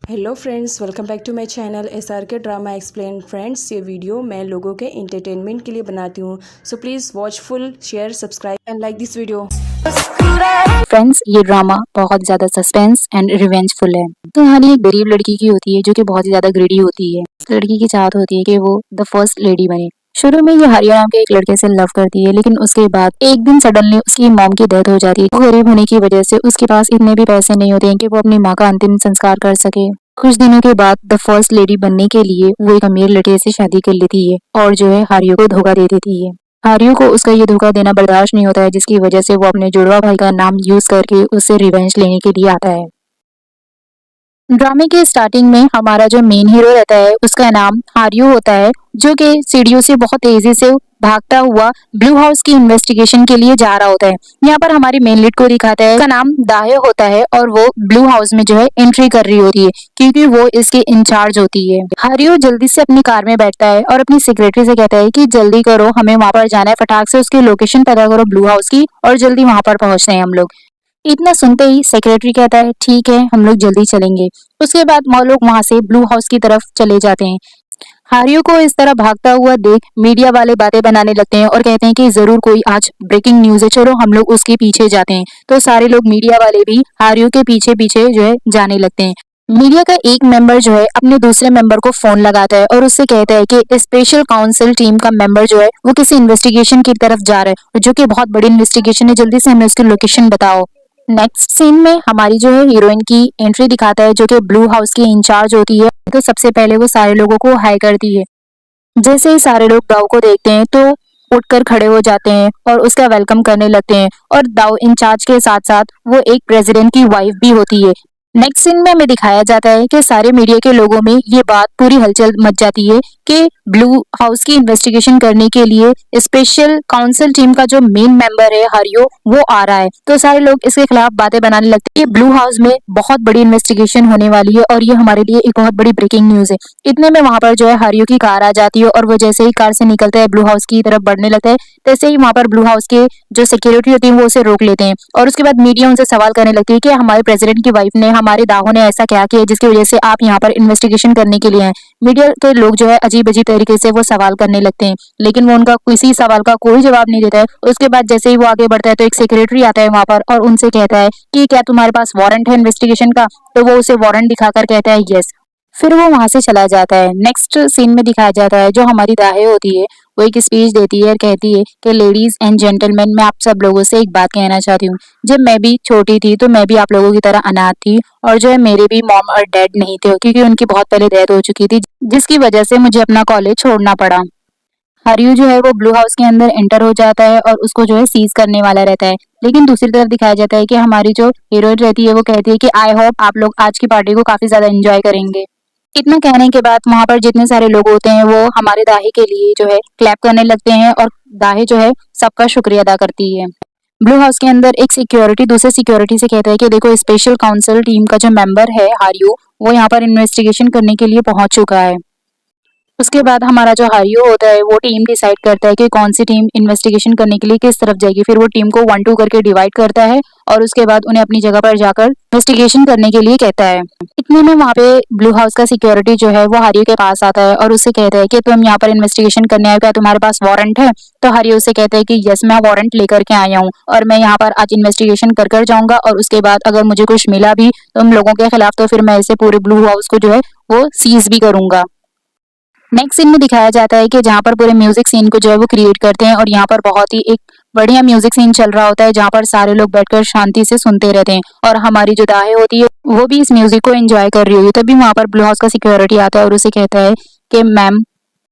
Hello friends, welcome back to my channel SRK drama explain. Friends, ये video मैं लोगों के एंटरटेनमेंट के लिए बनाती हूँ, so please watch full, share, subscribe and like this video. Friends, ये ड्रामा बहुत ज्यादा सस्पेंस एंड रिवेंजफुल है। तो कहानी एक गरीब लड़की की होती है जो कि बहुत ही ज्यादा ग्रीडी होती है। इस लड़की की चाहत होती है कि वो द फर्स्ट लेडी बने। शुरू में ये हरिया नाम के एक लड़के से लव करती है, लेकिन उसके बाद एक दिन सडनली उसकी मॉम की डेथ हो जाती है। वो गरीब होने की वजह से उसके पास इतने भी पैसे नहीं होते हैं कि वो अपनी माँ का अंतिम संस्कार कर सके। कुछ दिनों के बाद द फर्स्ट लेडी बनने के लिए वो एक अमीर लड़के से शादी कर लेती है और जो है हारियो को धोखा दे देती है। हारियो को उसका ये धोखा देना बर्दाश्त नहीं होता है, जिसकी वजह से वो अपने जुड़वा भाई का नाम यूज करके उससे रिवेंज लेने के लिए आता है। ड्रामे के स्टार्टिंग में हमारा जो मेन हीरो रहता है उसका नाम हारियो होता है, जो कि सीढ़ियों से बहुत तेजी से भागता हुआ ब्लू हाउस की इन्वेस्टिगेशन के लिए जा रहा होता है। यहाँ पर हमारी मेन लीड को दिखाता है, उसका नाम दाहे होता है और वो ब्लू हाउस में जो है एंट्री कर रही होती है क्योंकि वो इसके इंचार्ज होती है। हारियो जल्दी से अपनी कार में बैठता है और अपनी सेक्रेटरी से कहता है कि जल्दी करो, हमें वहां पर जाना है, फटाक से उसकी लोकेशन पता करो ब्लू हाउस की और जल्दी वहां पर पहुंचते हैं हम लोग। इतना सुनते ही सेक्रेटरी कहता है ठीक है, हम लोग जल्दी चलेंगे। उसके बाद वो लोग वहां से ब्लू हाउस की तरफ चले जाते हैं। हारियो को इस तरह भागता हुआ देख मीडिया वाले बातें बनाने लगते हैं और कहते हैं कि जरूर कोई आज ब्रेकिंग न्यूज है, चलो हम लोग उसके पीछे जाते हैं। तो सारे लोग मीडिया वाले भी हारियो के पीछे पीछे जो है जाने लगते हैं। मीडिया का एक मेंबर जो है अपने दूसरे मेंबर को फोन लगाता है और उससे कहता है कि स्पेशल काउंसिल टीम का मेंबर जो है वो किसी इन्वेस्टिगेशन की तरफ जा रहा है, जो कि बहुत बड़ी इन्वेस्टिगेशन है, जल्दी से हमें उसकी लोकेशन बताओ। नेक्स्ट सीन में हमारी जो है हीरोइन की एंट्री दिखाता है, जो कि ब्लू हाउस की इंचार्ज होती है। तो सबसे पहले वो सारे लोगों को हाई करती है। जैसे ही सारे लोग दाऊ को देखते हैं तो उठकर खड़े हो जाते हैं और उसका वेलकम करने लगते हैं। और दाऊ इंचार्ज के साथ साथ वो एक प्रेसिडेंट की वाइफ भी होती है। नेक्स्ट सीन में हमें दिखाया जाता है कि सारे मीडिया के लोगों में ये बात पूरी हलचल मच जाती है कि ब्लू हाउस की इन्वेस्टिगेशन करने के लिए स्पेशल काउंसिल टीम का जो मेन मेंबर है हारियो, वो आ रहा है। तो सारे लोग इसके खिलाफ बातें बनाने लगते हैं कि ब्लू हाउस में बहुत बड़ी इन्वेस्टिगेशन होने वाली है और ये हमारे लिए एक बहुत बड़ी ब्रेकिंग न्यूज है। इतने में वहां पर जो है हारियो की कार आ जाती है और वो जैसे ही कार से निकलता है ब्लू हाउस की तरफ बढ़ने लगता है, तैसे ही वहां पर ब्लू हाउस के जो सिक्योरिटी होती है वो उसे रोक लेते हैं। और उसके बाद मीडिया उनसे सवाल करने लगती है कि हमारे प्रेसिडेंट की वाइफ ने, हमारे दाहो ने ऐसा क्या किया जिसकी वजह से आप यहाँ पर इन्वेस्टिगेशन करने के लिए आए। मीडिया के लोग जो है अजीब अजीब तरीके से वो सवाल करने लगते हैं, लेकिन वो उनका किसी सवाल का कोई जवाब नहीं देता है। उसके बाद जैसे ही वो आगे बढ़ता है तो एक सेक्रेटरी आता है वहां पर और उनसे कहता है कि क्या तुम्हारे पास वारंट है इन्वेस्टिगेशन का। तो वो उसे वारंट दिखाकर कहता है यस। फिर वो वहां से चला जाता है। नेक्स्ट सीन में दिखाया जाता है जो हमारी दाहे होती है वो एक स्पीच देती है और कहती है कि लेडीज एंड जेंटलमैन, मैं आप सब लोगों से एक बात कहना चाहती हूँ। जब मैं भी छोटी थी तो मैं भी आप लोगों की तरह अनाथ थी और जो है मेरे भी मॉम और डैड नहीं थे क्योंकि उनकी बहुत पहले डेथ हो चुकी थी, जिसकी वजह से मुझे अपना कॉलेज छोड़ना पड़ा। हरियो जो है वो ब्लू हाउस के अंदर एंटर हो जाता है और उसको जो है सीज करने वाला रहता है। लेकिन दूसरी तरफ दिखाया जाता है कि हमारी जो हीरोइन रहती है वो कहती है कि आई होप आप लोग आज की पार्टी को काफी ज्यादा एंजॉय करेंगे। इतना कहने के बाद वहां पर जितने सारे लोग होते हैं वो हमारे दाहे के लिए जो है क्लैप करने लगते हैं और दाहे जो है सबका शुक्रिया अदा करती है। ब्लू हाउस के अंदर एक सिक्योरिटी दूसरे सिक्योरिटी से कहता है कि देखो, स्पेशल काउंसिल टीम का जो मेंबर है हारियो, वो यहाँ पर इन्वेस्टिगेशन करने के लिए पहुंच चुका है। उसके बाद हमारा जो हारियो होता है वो टीम डिसाइड करता है कि कौन सी टीम इन्वेस्टिगेशन करने के लिए किस तरफ जाएगी। फिर वो टीम को 1-2 करके डिवाइड करता है और उसके बाद उन्हें अपनी जगह पर जाकर इन्वेस्टिगेशन करने के लिए कहता है। इतने में वहाँ पे ब्लू हाउस का सिक्योरिटी जो है वो हारियो के पास आता है और उससे कहता है कि तुम यहाँ पर इन्वेस्टिगेशन करने आए, क्या तुम्हारे पास वारंट है। तो हारियो उससे कहता है कि यस, मैं वारंट लेकर के आया हूँ और मैं यहाँ पर आज इन्वेस्टिगेशन कर कर जाऊंगा और उसके बाद अगर मुझे कुछ मिला भी तुम लोगों के खिलाफ तो फिर मैं इसे पूरे ब्लू हाउस को जो है वो सीज भी करूंगा। नेक्स्ट सीन में दिखाया जाता है कि जहाँ पर पूरे म्यूजिक सीन को जो है वो क्रिएट करते हैं और यहाँ पर बहुत ही एक बढ़िया म्यूजिक सीन चल रहा होता है जहाँ पर सारे लोग बैठकर शांति से सुनते रहते हैं और हमारी जो दाहे होती है वो भी इस म्यूजिक को एंजॉय कर रही होती है। तभी वहां पर ब्लू हाउस का सिक्योरिटी आता है और उसे कहता है कि मैम,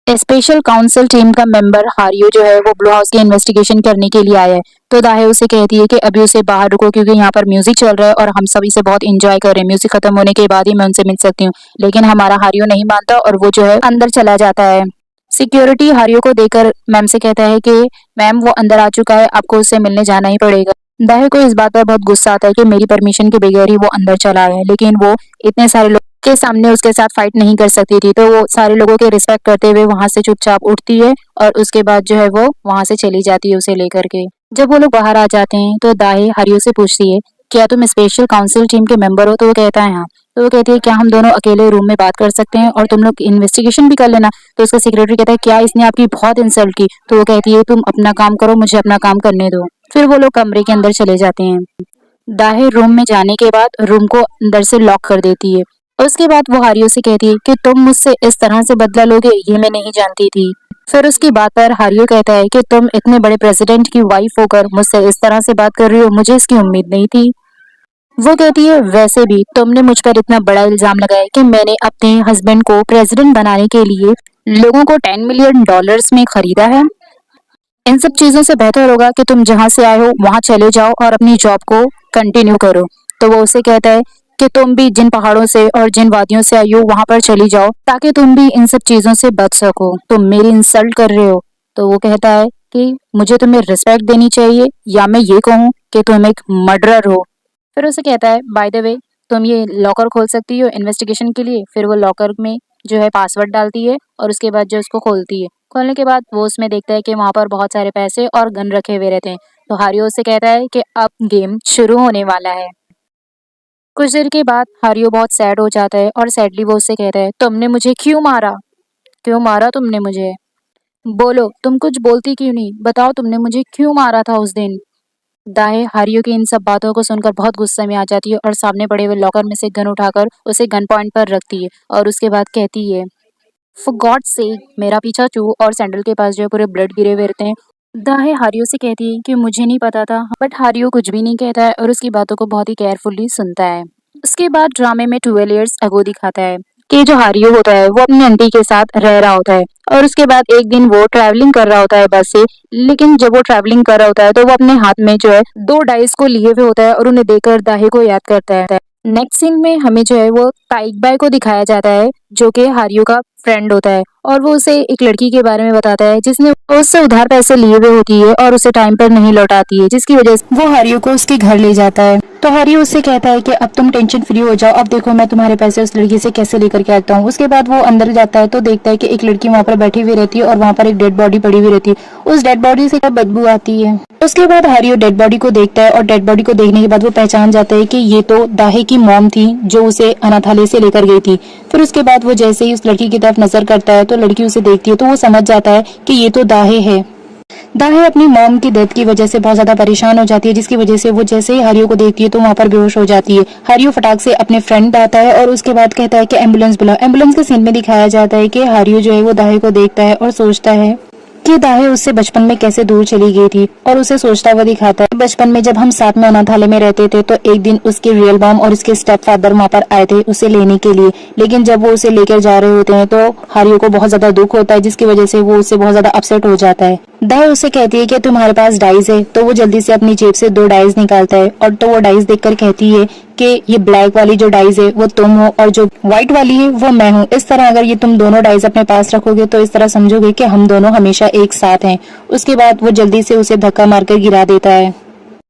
स्पेशल काउंसिल टीम का मेंबर हारियो जो है वो ब्लू हाउस की इन्वेस्टिगेशन करने के लिए आया है। तो दाहे उसे कहती है कि अभी उसे बाहर रुको क्योंकि यहाँ पर म्यूजिक चल रहा है और हम सब इसे बहुत इंजॉय कर रहे हैं, म्यूजिक खत्म होने के बाद ही मैं उनसे मिल सकती हूँ। लेकिन हमारा हारियो नहीं मानता और वो जो है अंदर चला जाता है। सिक्योरिटी हारियो को देकर मैम से कहता है कि मैम, वो अंदर आ चुका है, आपको उससे मिलने जाना ही पड़ेगा। दाहे को इस बात पर बहुत गुस्सा आता है कि मेरी परमिशन के बगैर ही वो अंदर चला आया है, लेकिन वो इतने सारे लोग के सामने उसके साथ फाइट नहीं कर सकती थी। तो वो सारे लोगों के रिस्पेक्ट करते हुए वहां से चुपचाप उठती है और उसके बाद जो है वो वहां से चली जाती है उसे लेकर के। जब वो लोग बाहर आ जाते हैं तो दाहे हारियो से पूछती है, क्या तुम स्पेशल काउंसिल टीम के मेंबर हो। तो वो कहता है हाँ। तो वो कहती है क्या हम दोनों अकेले रूम में बात कर सकते हैं और तुम लोग इन्वेस्टिगेशन भी कर लेना। तो उसका सेक्रेटरी कहता है क्या इसने आपकी बहुत इंसल्ट की। तो वो कहती है तुम अपना काम करो, मुझे अपना काम करने दो। फिर वो लोग कमरे के अंदर चले जाते हैं। दाहे रूम में जाने के बाद रूम को अंदर से लॉक कर देती है। उसके बाद वो हारियो से कहती है कि तुम मुझसे इस तरह से बदला लोगे ये मैं नहीं जानती थी। फिर उसकी बात पर हारियो कहता है कि तुम इतने बड़े प्रेसिडेंट की वाइफ होकर मुझसे इस तरह से बात कर रही हो, मुझे इसकी उम्मीद नहीं थी। वो कहती है वैसे भी तुमने मुझ पर इतना बड़ा इल्जाम लगाया कि मैंने अपने हस्बैंड को प्रेसिडेंट बनाने के लिए लोगों को $10 मिलियन में खरीदा है। इन सब चीजों से बेहतर होगा कि तुम जहां से आए हो वहां चले जाओ और अपनी जॉब को कंटिन्यू करो। तो वो उसे कहता है कि तुम भी जिन पहाड़ों से और जिन वादियों से आई हो वहां पर चली जाओ ताकि तुम भी इन सब चीजों से बच सको। तुम मेरी इंसल्ट कर रहे हो। तो वो कहता है कि मुझे तुम्हें रिस्पेक्ट देनी चाहिए या मैं ये कहूँ कि तुम एक मर्डरर हो। फिर उसे कहता है बाय द वे तुम ये लॉकर खोल सकती हो इन्वेस्टिगेशन के लिए। फिर वो लॉकर में जो है पासवर्ड डालती है और उसके बाद जो उसको खोलती है। खोलने के बाद वो उसमें देखता है कि वहां पर बहुत सारे पैसे और गन रखे हुए रहते हैं। तो हारियो उससे कहता है कि अब गेम शुरू होने वाला है। कुछ देर के बाद हारियो बहुत सैड हो जाता है और सैडली वो उससे कहता है तुमने मुझे क्यों मारा, क्यों मारा तुमने मुझे, बोलो तुम कुछ बोलती क्यों नहीं, बताओ तुमने मुझे क्यों मारा था उस दिन। दाहे हारियो की इन सब बातों को सुनकर बहुत गुस्से में आ जाती है और सामने पड़े हुए लॉकर में से गन उठाकर उसे गन पॉइंट पर रखती है और उसके बाद कहती है फॉर गॉड सेक मेरा पीछा छू। और सैंडल के पास जो है पूरे ब्लड गिरे हुए रहते हैं। दाहे हारियो से कहती है कि मुझे नहीं पता था, बट हारियो कुछ भी नहीं कहता है और उसकी बातों को बहुत ही केयरफुली सुनता है। उसके बाद ड्रामे में 12 इयर्स अगो दिखाता है कि जो हारियो होता है वो अपनी आंटी के साथ रह रहा होता है और उसके बाद एक दिन वो ट्रैवलिंग कर रहा होता है बस से। लेकिन जब वो ट्रैवलिंग कर रहा होता है तो वो अपने हाथ में जो है 2 डाइस को लिए हुए होता है और उन्हें देखकर दाहे को याद करता है। नेक्स्ट सीन में हमें जो है वो ताइक बाय को दिखाया जाता है जो कि हारियो का फ्रेंड होता है और वो उसे एक लड़की के बारे में बताता है जिसने उससे उधार पैसे लिए हुए होती है और उसे टाइम पर नहीं लौटाती है, जिसकी वजह से वो हारियो को उसके घर ले जाता है। तो हारियो उससे कहता है कि अब तुम टेंशन फ्री हो जाओ, अब देखो मैं तुम्हारे पैसे उस लड़की से कैसे लेकर के आता हूँ। उसके बाद वो अंदर जाता है तो देखता है कि एक लड़की वहां पर बैठी हुई रहती है और वहां पर एक डेड बॉडी पड़ी हुई रहती है। उस डेड बॉडी से बदबू आती है। उसके बाद हारियो डेड बॉडी को देखता है और डेड बॉडी को देखने के बाद वो पहचान जाता है कि ये तो दाहे की मॉम थी जो उसे अनाथालय से लेकर गई थी। फिर उसके बाद वो जैसे ही उस लड़की की तरफ नजर करता है तो लड़की उसे देखती है तो वो समझ जाता है कि ये तो दाहे है। दाहे अपनी मॉम की डेथ की वजह से बहुत ज्यादा परेशान हो जाती है, जिसकी वजह से वो जैसे ही हारियो को देखती है तो वहां पर बेहोश हो जाती है। हारियो फटाक से अपने फ्रेंड पे आता है और उसके बाद कहता है कि एम्बुलेंस बुलाओ। एम्बुलेंस के सीन में दिखाया जाता है कि हारियो जो है वो दाहे को देखता है और सोचता है कि दाहे उससे बचपन में कैसे दूर चली गई थी और उसे सोचता हुआ दिखाता है बचपन में जब हम साथ में अनाथालय में रहते थे तो एक दिन उसके रियल मॉम और उसके स्टेप फादर वहां पर आए थे उसे लेने के लिए। लेकिन जब वो उसे लेकर जा रहे होते हैं तो हारियो को बहुत ज्यादा दुख होता है, जिसकी वजह से वो उससे बहुत ज्यादा अपसेट हो जाता है। दाहे उसे कहती है कि तुम्हारे पास डाइस है, तो वो जल्दी से अपनी जेब से 2 डाइस निकालता है और तो वो डाइस देखकर कहती है कि ये ब्लैक वाली जो डाइस है वो तुम हो और जो व्हाइट वाली है वो मैं हूँ। इस तरह अगर ये तुम दोनों डाइस अपने पास रखोगे तो इस तरह समझोगे कि हम दोनों हमेशा एक साथ हैं। उसके बाद वो जल्दी से उसे धक्का मारकर गिरा देता है।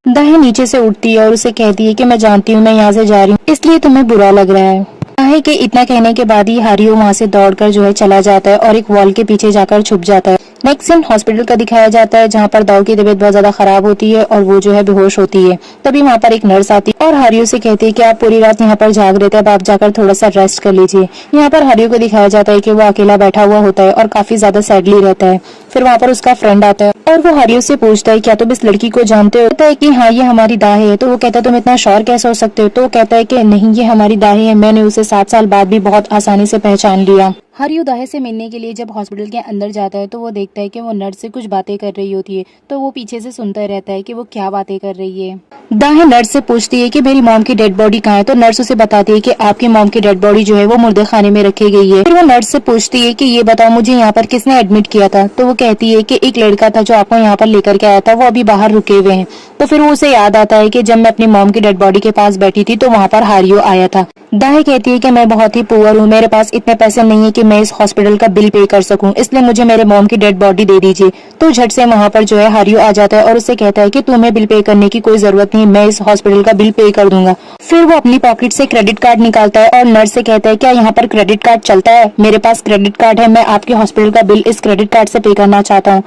दाहे नीचे से उठती है और उसे कहती है कि मैं जानती हूँ मैं यहाँ से जा रही हूँ इसलिए तुम्हें बुरा लग रहा है। दाहे के इतना कहने के बाद ही हारियो वहाँ से दौड़कर जो है चला जाता है और एक वॉल के पीछे जाकर छुप जाता है। नेक्स्ट सीन हॉस्पिटल का दिखाया जाता है जहाँ पर दाऊ की तबीयत बहुत ज्यादा खराब होती है और वो जो है बेहोश होती है। तभी वहाँ पर एक नर्स आती है और हारियो से कहती है कि आप पूरी रात यहाँ पर जाग रहे थे, अब आप जाकर थोड़ा सा रेस्ट कर लीजिए। यहाँ पर हारियो को दिखाया जाता है कि वो अकेला बैठा हुआ होता है और काफी ज्यादा सैडली रहता है। फिर वहाँ पर उसका फ्रेंड आता है और वो हारियो से पूछता है क्या तुम इस लड़की को जानते हो। कहता है कि हाँ ये हमारी दाहे है। तो वो कहता है तुम इतना श्योर कैसे हो सकते हो। तो वो कहता है कि नहीं ये हमारी दाहे है, मैंने उसे 7 साल बाद भी बहुत आसानी से पहचान लिया। हारियो दाहे से मिलने के लिए जब हॉस्पिटल के अंदर जाता है तो वो देखता है कि वो नर्स से कुछ बातें कर रही होती है। तो वो पीछे से सुनता रहता है कि वो क्या बातें कर रही है। दाहे नर्स से पूछती है कि मेरी मॉम की डेड बॉडी कहाँ है। तो नर्स उसे बताती है कि आपकी मॉम की डेड बॉडी जो है वो मुर्दे खाने में रखी गई है। फिर वो नर्स से पूछती है कि ये बताओ मुझे यहाँ पर किसने एडमिट किया था। तो वो कहती है कि एक लड़का था जो आपको यहाँ पर लेकर के आया था, वो अभी बाहर रुके हुए हैं। तो फिर वो उसे याद आता है कि जब मैं अपनी मॉम की डेड बॉडी के पास बैठी थी तो वहाँ पर हारियो आया था। दाहे कहती है कि मैं बहुत ही पुअर हूँ, मेरे पास इतने पैसे नहीं है कि मैं इस हॉस्पिटल का बिल पे कर सकूं, इसलिए मुझे मेरे मॉम की डेड बॉडी दे दीजिए। तो झट से वहाँ पर जो है हारियो आ जाता है और उससे कहता है कि तुम्हें बिल पे करने की कोई जरूरत नहीं, मैं इस हॉस्पिटल का बिल पे कर दूंगा। फिर वो अपनी पॉकेट से क्रेडिट कार्ड निकालता है और नर्स से कहता है क्या यहाँ पर क्रेडिट कार्ड चलता है, मेरे पास क्रेडिट कार्ड है, मैं आपके हॉस्पिटल का बिल इस क्रेडिट कार्ड से पे करना चाहता हूँ।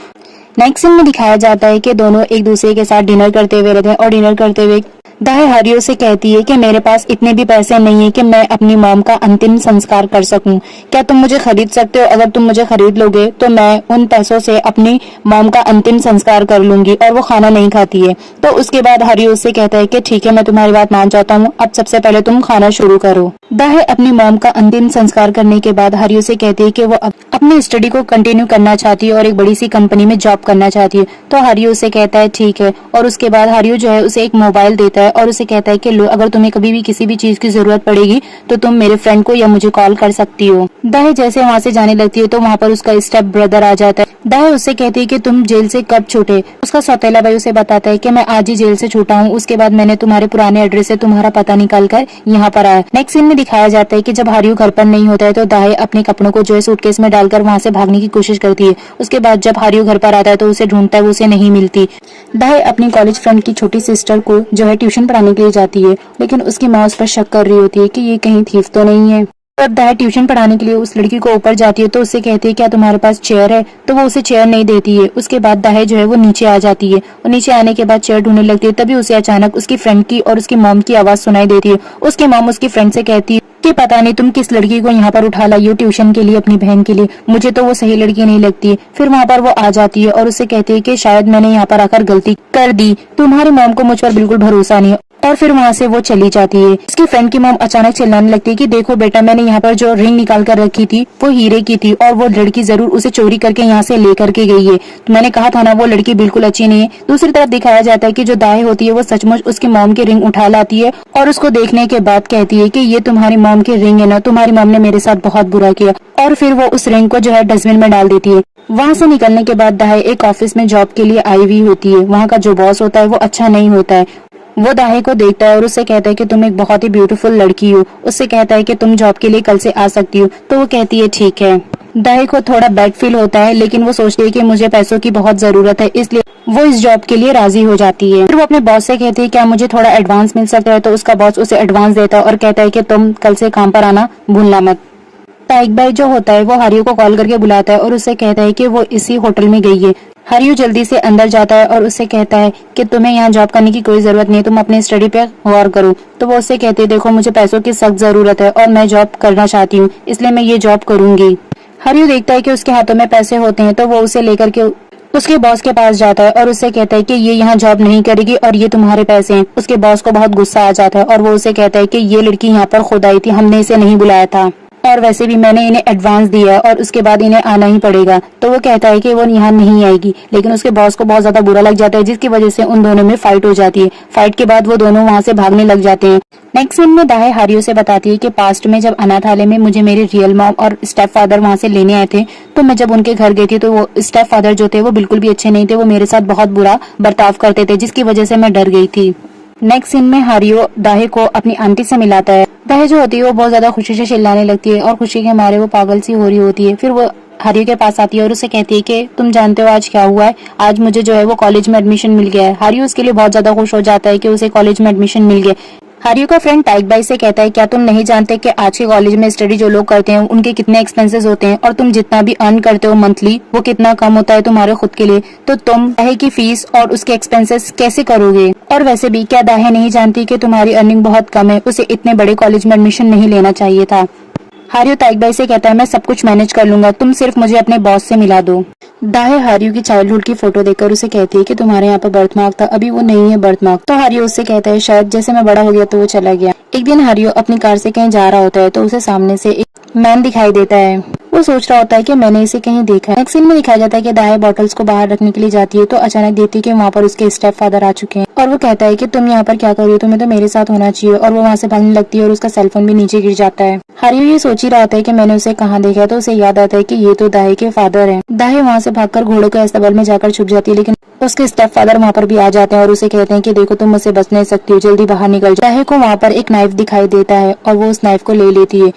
नेक्स्ट सीन में दिखाया जाता है कि दोनों एक दूसरे के साथ डिनर करते हुए रहते हैं और डिनर करते हुए दाहे हारियो से कहती है कि मेरे पास इतने भी पैसे नहीं है कि मैं अपनी मॉम का अंतिम संस्कार कर सकूं। क्या तुम मुझे खरीद सकते हो? अगर तुम मुझे खरीद लोगे तो मैं उन पैसों से अपनी मॉम का अंतिम संस्कार कर लूंगी। और वो खाना नहीं खाती है। तो उसके बाद हारियो उससे कहता है कि ठीक है, मैं तुम्हारी बात मान जाता हूँ, अब सबसे पहले तुम खाना शुरू करो। दाहे अपनी मॉम का अंतिम संस्कार करने के बाद हारियो से कहती है कि वो अपनी स्टडी को कंटिन्यू करना चाहती है और एक बड़ी सी कंपनी में जॉब करना चाहती है। तो हारियो उसे कहता है ठीक है, और उसके बाद हारियो जो है उसे एक मोबाइल देता है और उसे कहता है कि लो, अगर तुम्हें कभी भी किसी भी चीज की जरूरत पड़ेगी तो तुम मेरे फ्रेंड को या मुझे कॉल कर सकती हो। दाहे जैसे वहाँ से जाने लगती है तो वहाँ पर उसका स्टेप ब्रदर आ जाता है। दाहे उससे कहती है कि तुम जेल से कब छूटे? उसका सौतेला भाई उसे बताता है कि मैं आज ही जेल से छूटा हूँ, उसके बाद मैंने तुम्हारे पुराने एड्रेस से तुम्हारा पता निकाल कर यहाँ पर आया। नेक्स्ट सीन में दिखाया जाता है कि जब हारियो घर पर नहीं होता है तो दाहे अपने कपड़ों को जो है सूटकेस में डालकर वहाँ से भागने की कोशिश करती है। उसके बाद जब हारियो घर पर आता है तो उसे ढूंढता है, वो उसे नहीं मिलती। दाहे अपनी कॉलेज फ्रेंड की छोटी सिस्टर को जो है ट्यूशन पढ़ाने के लिए जाती है, लेकिन उसकी माँ उस पर शक कर रही होती है कि ये कहीं थीफ तो नहीं है। तब दाहे ट्यूशन पढ़ाने के लिए उस लड़की को ऊपर जाती है तो उससे कहती है क्या तुम्हारे पास चेयर है? तो वो उसे चेयर नहीं देती है। उसके बाद दाहे जो है वो नीचे आ जाती है और नीचे आने के बाद चेयर ढूंढने लगती है। तभी उसे अचानक उसकी फ्रेंड की और उसकी मॉम की आवाज सुनाई देती है। उसकी मॉम उसकी फ्रेंड से कहती है कि पता नहीं तुम किस लड़की को यहाँ पर उठा लाई हो ट्यूशन के लिए अपनी बहन के लिए, मुझे तो वो सही लड़की नहीं लगती है। फिर वहाँ पर वो आ जाती है और उससे कहती है कि शायद मैंने यहाँ पर आकर गलती कर दी, तुम्हारी मॉम को मुझ पर बिल्कुल भरोसा नहीं है। और फिर वहाँ से वो चली जाती है। उसकी फ्रेंड की मॉम अचानक चिल्लाने लगती है कि देखो बेटा, मैंने यहाँ पर जो रिंग निकाल कर रखी थी वो हीरे की थी और वो लड़की जरूर उसे चोरी करके यहाँ से ले करके गई है। तो मैंने कहा था ना, वो लड़की बिल्कुल अच्छी नहीं है। दूसरी तरफ दिखाया जाता है कि जो दाहे होती है वो सचमुच उसकी मॉम की रिंग उठा लाती है और उसको देखने के बाद कहती है कि ये तुम्हारी मॉम की रिंग है ना, तुम्हारी मॉम ने मेरे साथ बहुत बुरा किया। और फिर वो उस रिंग को जो है डस्टबिन में डाल देती है। वहाँ से निकलने के बाद दाहे एक ऑफिस में जॉब के लिए आई हुई होती है। वहाँ का जो बॉस होता है वो अच्छा नहीं होता है। वो दाहे को देखता है और उससे कहता है कि तुम एक बहुत ही ब्यूटीफुल लड़की हो। उससे कहता है कि तुम जॉब के लिए कल से आ सकती हो। तो वो कहती है ठीक है। दाहे को थोड़ा बैड फील होता है, लेकिन वो सोचती है कि मुझे पैसों की बहुत जरूरत है, इसलिए वो इस जॉब के लिए राजी हो जाती है। फिर वो अपने बॉस से कहती है क्या मुझे थोड़ा एडवांस मिल सकता है? तो उसका बॉस उसे एडवांस देता है और कहता है कि तुम कल से काम पर आना भूलना मत। ताइक भाई जो होता है वो हारियो को कॉल करके बुलाता है और उससे कहता है कि वो इसी होटल में गई है। हारियो जल्दी से अंदर जाता है और उससे कहता है कि तुम्हें यहाँ जॉब करने की कोई जरूरत नहीं, तुम अपनी स्टडी पे गौर करो। तो वो उससे कहती है देखो, मुझे पैसों की सख्त जरूरत है और मैं जॉब करना चाहती हूँ, इसलिए मैं ये जॉब करूंगी। हारियो देखता है कि उसके हाथों में पैसे होते हैं तो वो उसे लेकर के उसके बॉस के पास जाता है और उससे कहता है कि ये यहाँ जॉब नहीं करेगी और ये तुम्हारे पैसे हैं। उसके बॉस को बहुत गुस्सा आ जाता है और वो उसे कहता है कि ये लड़की यहाँ पर खुद आई थी, हमने इसे नहीं बुलाया था और वैसे भी मैंने इन्हें एडवांस दिया है और उसके बाद इन्हें आना ही पड़ेगा। तो वो कहता है कि वो यहाँ नहीं आएगी, लेकिन उसके बॉस को बहुत ज्यादा बुरा लग जाता है, जिसकी वजह से उन दोनों में फाइट हो जाती है। फाइट के बाद वो दोनों वहाँ से भागने लग जाते हैं। नेक्स्ट सीन में दाहे हारियो से बताती है कि पास्ट में जब अनाथालय में मुझे मेरे रियल मॉम और स्टेप फादर वहाँ से लेने आए थे, तो मैं जब उनके घर गई थी तो वो स्टेप फादर जो थे वो बिल्कुल भी अच्छे नहीं थे, वो मेरे साथ बहुत बुरा बर्ताव करते थे, जिसकी वजह से मैं डर गई थी। नेक्स्ट सीन में हारियो दाहे को अपनी आंटी से मिलाता है। दाहे जो होती है वो बहुत ज्यादा खुशी से चिल्लाने लगती है और खुशी के मारे वो पागल सी हो रही होती है। फिर वो हारियो के पास आती है और उसे कहती है कि तुम जानते हो आज क्या हुआ है? आज मुझे जो है वो कॉलेज में एडमिशन मिल गया है। हारियो उसके लिए बहुत ज्यादा खुश हो जाता है कि उसे कॉलेज में एडमिशन मिल गया। हारियो का फ्रेंड टाइक भाई से कहता है क्या तुम नहीं जानते कि आज के कॉलेज में स्टडी जो लोग करते हैं उनके कितने एक्सपेंसेस होते हैं और तुम जितना भी अर्न करते हो मंथली वो कितना कम होता है तुम्हारे खुद के लिए, तो तुम दाहे की फीस और उसके एक्सपेंसेस कैसे करोगे? और वैसे भी क्या दाहे नहीं जानती कि तुम्हारी अर्निंग बहुत कम है, उसे इतने बड़े कॉलेज में एडमिशन नहीं लेना चाहिए था। हारियो ताइक भाई से कहता है मैं सब कुछ मैनेज कर लूंगा, तुम सिर्फ मुझे अपने बॉस से मिला दो। दाहे हारियो की चाइल्डहुड की फोटो देखकर उसे कहती है कि तुम्हारे यहाँ पर बर्थमार्क था, अभी वो नहीं है बर्थमार्क। तो हारियो उससे कहता है शायद जैसे मैं बड़ा हो गया तो वो चला गया। एक दिन हारियो अपनी कार से कहीं जा रहा होता है तो उसे सामने से एक मैन दिखाई देता है। वो सोच रहा होता है कि मैंने इसे कहीं देखा है। नेक्स्ट सीन में दिखाया जाता है कि दाहे बॉटल्स को बाहर रखने के लिए जाती है तो अचानक देखती है कि वहाँ पर उसके स्टेप फादर आ चुके हैं और वो कहता है कि तुम यहाँ पर क्या कर रही हो, तुम्हें तो मेरे साथ होना चाहिए। और वो वहाँ से भागने लगती है और उसका सेलफोन भी नीचे गिर जाता है। हारियो ये सोच ही रहा होता है कि मैंने उसे कहाँ देखा है, तो उसे याद आता है कि ये तो दाहे के फादर है। दाहे वहाँ से भागकर घोड़ों के अस्तबल में जाकर छुप जाती है, लेकिन उसके स्टेप फादर वहाँ पर भी आ जाते हैं और उसे कहते हैं कि देखो तुम मुझसे बच नहीं सकती हो, जल्दी बाहर निकल जाओ। दाहे को वहाँ पर एक नाइफ दिखाई देता है और वो उस नाइफ को ले लेती है।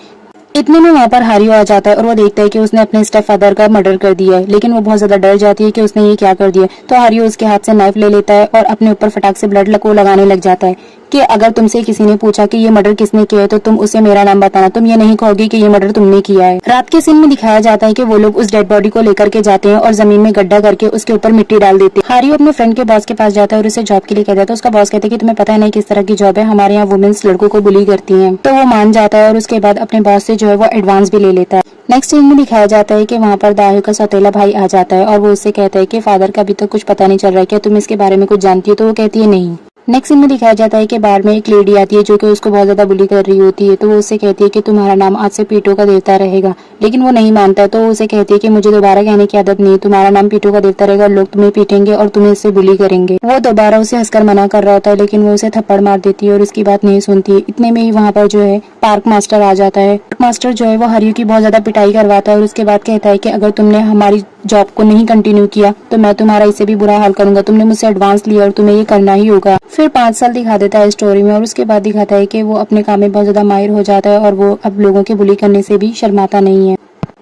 इतने में वहाँ पर हारियो आ जाता है और वो देखता है कि उसने अपने स्टेप फादर का मर्डर कर दिया है, लेकिन वो बहुत ज्यादा डर जाती है कि उसने ये क्या कर दिया। तो हारियो उसके हाथ से नाइफ ले लेता है और अपने ऊपर फटाक से ब्लड को लगाने लग जाता है। कि अगर तुमसे किसी ने पूछा कि ये मर्डर किसने किया है तो तुम उसे मेरा नाम बताना, तुम ये नहीं कहोगी कि ये मर्डर तुमने किया है। रात के सीन में दिखाया जाता है कि वो लोग उस डेड बॉडी को लेकर के जाते हैं और जमीन में गड्ढा करके उसके ऊपर मिट्टी डाल देते हैं। हारियो अपने फ्रेंड के बॉस के पास जाता है और उसे जॉब के लिए कहता है, तो उसका बॉस कहता है कि तुम्हें पता है नहीं किस तरह की जॉब है, हमारे यहाँ वुमेन्स लड़कों को बुली करती है। तो वो मान जाता है और उसके बाद अपने बॉस से जो है वो एडवांस भी ले लेता है। नेक्स्ट सीन में दिखाया जाता है कि वहाँ पर दाहियो का सौतेला भाई आ जाता है और वो उससे कहता है कि फादर का अभी तक कुछ पता नहीं चल रहा है, क्या तुम इसके बारे में कुछ जानती हो? तो वो कहती है नहीं। नेक्स्ट सीन में दिखाया जाता है कि बार में एक लेडी आती है जो कि उसको बहुत ज्यादा बुली कर रही होती है। तो वो उससे कहती है कि तुम्हारा नाम आज से पीटो का देवता रहेगा, लेकिन वो नहीं मानता है। तो वो उसे कहती है कि मुझे दोबारा कहने की आदत नहीं है, तुम्हारा नाम पीटो का देवता रहेगा और लोग तुम्हें पीटेंगे और तुम्हें इससे बुली करेंगे। वो दोबारा उसे हंसकर मना कर रहा होता है, लेकिन वो उसे थप्पड़ मार देती है और उसकी बात नहीं सुनती है। इतने में ही वहाँ पर जो है पार्क मास्टर आ जाता है। पार्क मास्टर जो है वो हारियो की बहुत ज्यादा पिटाई करवाता है और उसके बाद कहता है कि अगर तुमने हमारी जॉब को नहीं कंटिन्यू किया तो मैं तुम्हारा इससे भी बुरा हाल करूंगा, तुमने मुझसे एडवांस लिया और तुम्हें ये करना ही होगा। फिर 5 साल दिखा देता है स्टोरी में और उसके बाद दिखाता है कि वो अपने काम में बहुत ज्यादा माहिर हो जाता है और वो अब लोगों के बुली करने से भी शर्माता नहीं है।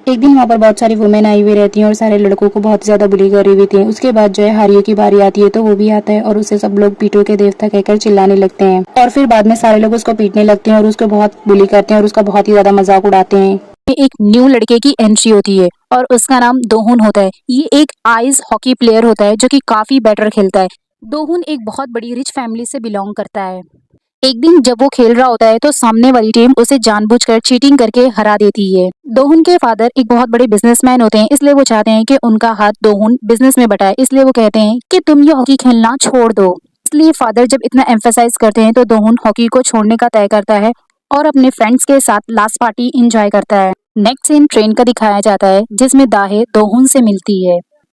एक दिन वहाँ पर बहुत सारी वुमेन आई हुई रहती हैं और सारे लड़कों को बहुत ज्यादा बुली कर रही होती हैं। उसके बाद जो है हारियो की बारी आती है तो वो भी आता है और उसे सब लोग पीटो के देवता कहकर चिल्लाने लगते हैं और फिर बाद में सारे लोग उसको पीटने लगते हैं और उसको बहुत बुली करते हैं और उसका बहुत ही ज्यादा मजाक उड़ाते हैं। एक न्यू लड़के की एंट्री होती है और उसका नाम दोहुन होता है। ये एक आइस हॉकी प्लेयर होता है जो कि काफी बेटर खेलता है। दोहुन एक बहुत बड़ी रिच फैमिली से बिलोंग करता है। एक दिन जब वो खेल रहा होता है तो सामने वाली टीम उसे जानबूझकर चीटिंग करके हरा देती है। दोहुन के फादर एक बहुत बड़े बिजनेसमैन होते हैं, इसलिए वो चाहते हैं कि उनका हाथ दोहुन बिजनेस में बटाए, इसलिए वो कहते हैं कि तुम ये हॉकी खेलना छोड़ दो। इसलिए फादर जब इतना एम्फेसाइज करते हैं तो दोहुन हॉकी को छोड़ने का तय करता है और अपने फ्रेंड्स के साथ लास्ट पार्टी एंजॉय करता है। नेक्स्ट सीन ट्रेन का दिखाया जाता है जिसमें दाहे दोहुन से मिलती है।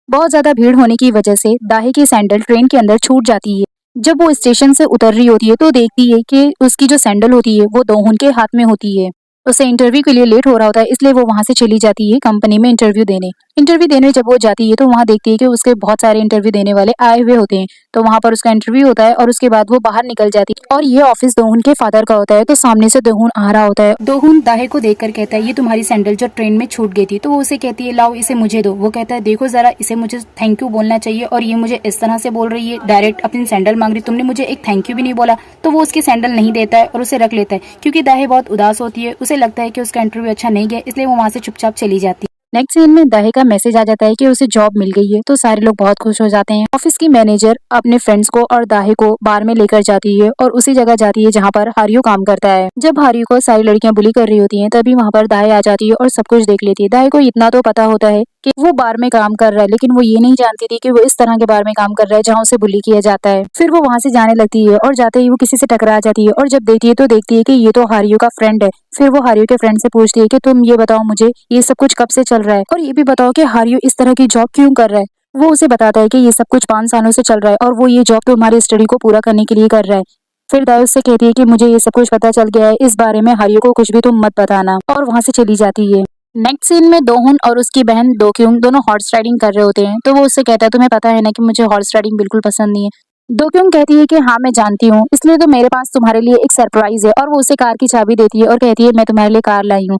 बहुत ज्यादा भीड़ होने की वजह से दाहे की सैंडल ट्रेन के अंदर छूट जाती है। जब वो स्टेशन से उतर रही होती है तो देखती है कि उसकी जो सैंडल होती है वो दोहुन के हाथ में होती है। उसे इंटरव्यू के लिए लेट हो रहा होता है, इसलिए वो वहां से चली जाती है कंपनी में इंटरव्यू देने जब वो जाती है तो वहां देखती है कि उसके बहुत सारे इंटरव्यू देने वाले आए हुए होते हैं। तो वहां पर उसका इंटरव्यू होता है और उसके बाद वो बाहर निकल जाती है और ये ऑफिस दोहुन के फादर का होता है। तो सामने से दोहुन आ रहा होता है। दोहुन दाहे को देखकर कहता है ये तुम्हारी सैंडल जो ट्रेन में छूट गई थी। तो वो उसे कहती है लाओ इसे मुझे दो। वो कहता है देखो जरा, इसे मुझे थैंक यू बोलना चाहिए और ये मुझे इस तरह से बोल रही है, डायरेक्ट अपनी सैंडल मांग रही, तुमने मुझे एक थैंक यू भी नहीं बोला। तो वो उसकी सैंडल नहीं देता है और उसे रख लेता है क्योंकि दाहे बहुत उदास होती है। उसे लगता है कि उसका इंटरव्यू अच्छा नहीं गया, इसलिए वो वहां से चुपचाप चली जाती है। नेक्स्ट सीन में दाहे का मैसेज आ जाता है कि उसे जॉब मिल गई है। तो सारे लोग बहुत खुश हो जाते हैं। ऑफिस की मैनेजर अपने फ्रेंड्स को और दाहे को बार में लेकर जाती है और उसी जगह जाती है जहाँ पर हारियो काम करता है। जब हारियो को सारी लड़कियां बुली कर रही होती हैं तभी वहाँ पर दाहे आ जाती है और सब कुछ देख लेती है। दाहे को इतना तो पता होता है कि वो बार में काम कर रहा है, लेकिन वो ये नहीं जानती थी कि वो इस तरह के बार में काम कर रहा है जहाँ उसे बुली किया जाता है। फिर वो वहाँ से जाने लगती है और जाते ही वो किसी से टकरा जाती है और जब देखती है तो देखती है कि ये तो हारियो का फ्रेंड है। फिर वो हारियो के फ्रेंड से पूछती है कि तुम ये बताओ मुझे ये सब कुछ कब से चल रहा है और ये भी बताओ कि हारियो इस तरह की जॉब क्यों कर रहा है। वो उसे बताता है कि ये सब कुछ 5 सालों से चल रहा है और वो ये जॉब तुम्हारी स्टडी को पूरा करने के लिए कर रहा है। फिर दायो उससे कहती है कि मुझे ये सब कुछ पता चल गया है, इस बारे में हारियो को कुछ भी तुम मत बताना, और वहाँ से चली जाती है। नेक्स्ट सीन में दोहुन और उसकी बहन दोक्युंग दोनों हॉर्स राइडिंग कर रहे होते हैं। तो वो उससे कहता है तुम्हें पता है ना कि मुझे हॉर्स राइडिंग बिल्कुल पसंद नहीं है। दोक्युंग कहती है कि हाँ मैं जानती हूँ, इसलिए तो मेरे पास तुम्हारे लिए एक सरप्राइज है, और वो उसे कार की चाबी देती है और कहती है मैं तुम्हारे लिए कार लाई हूँ।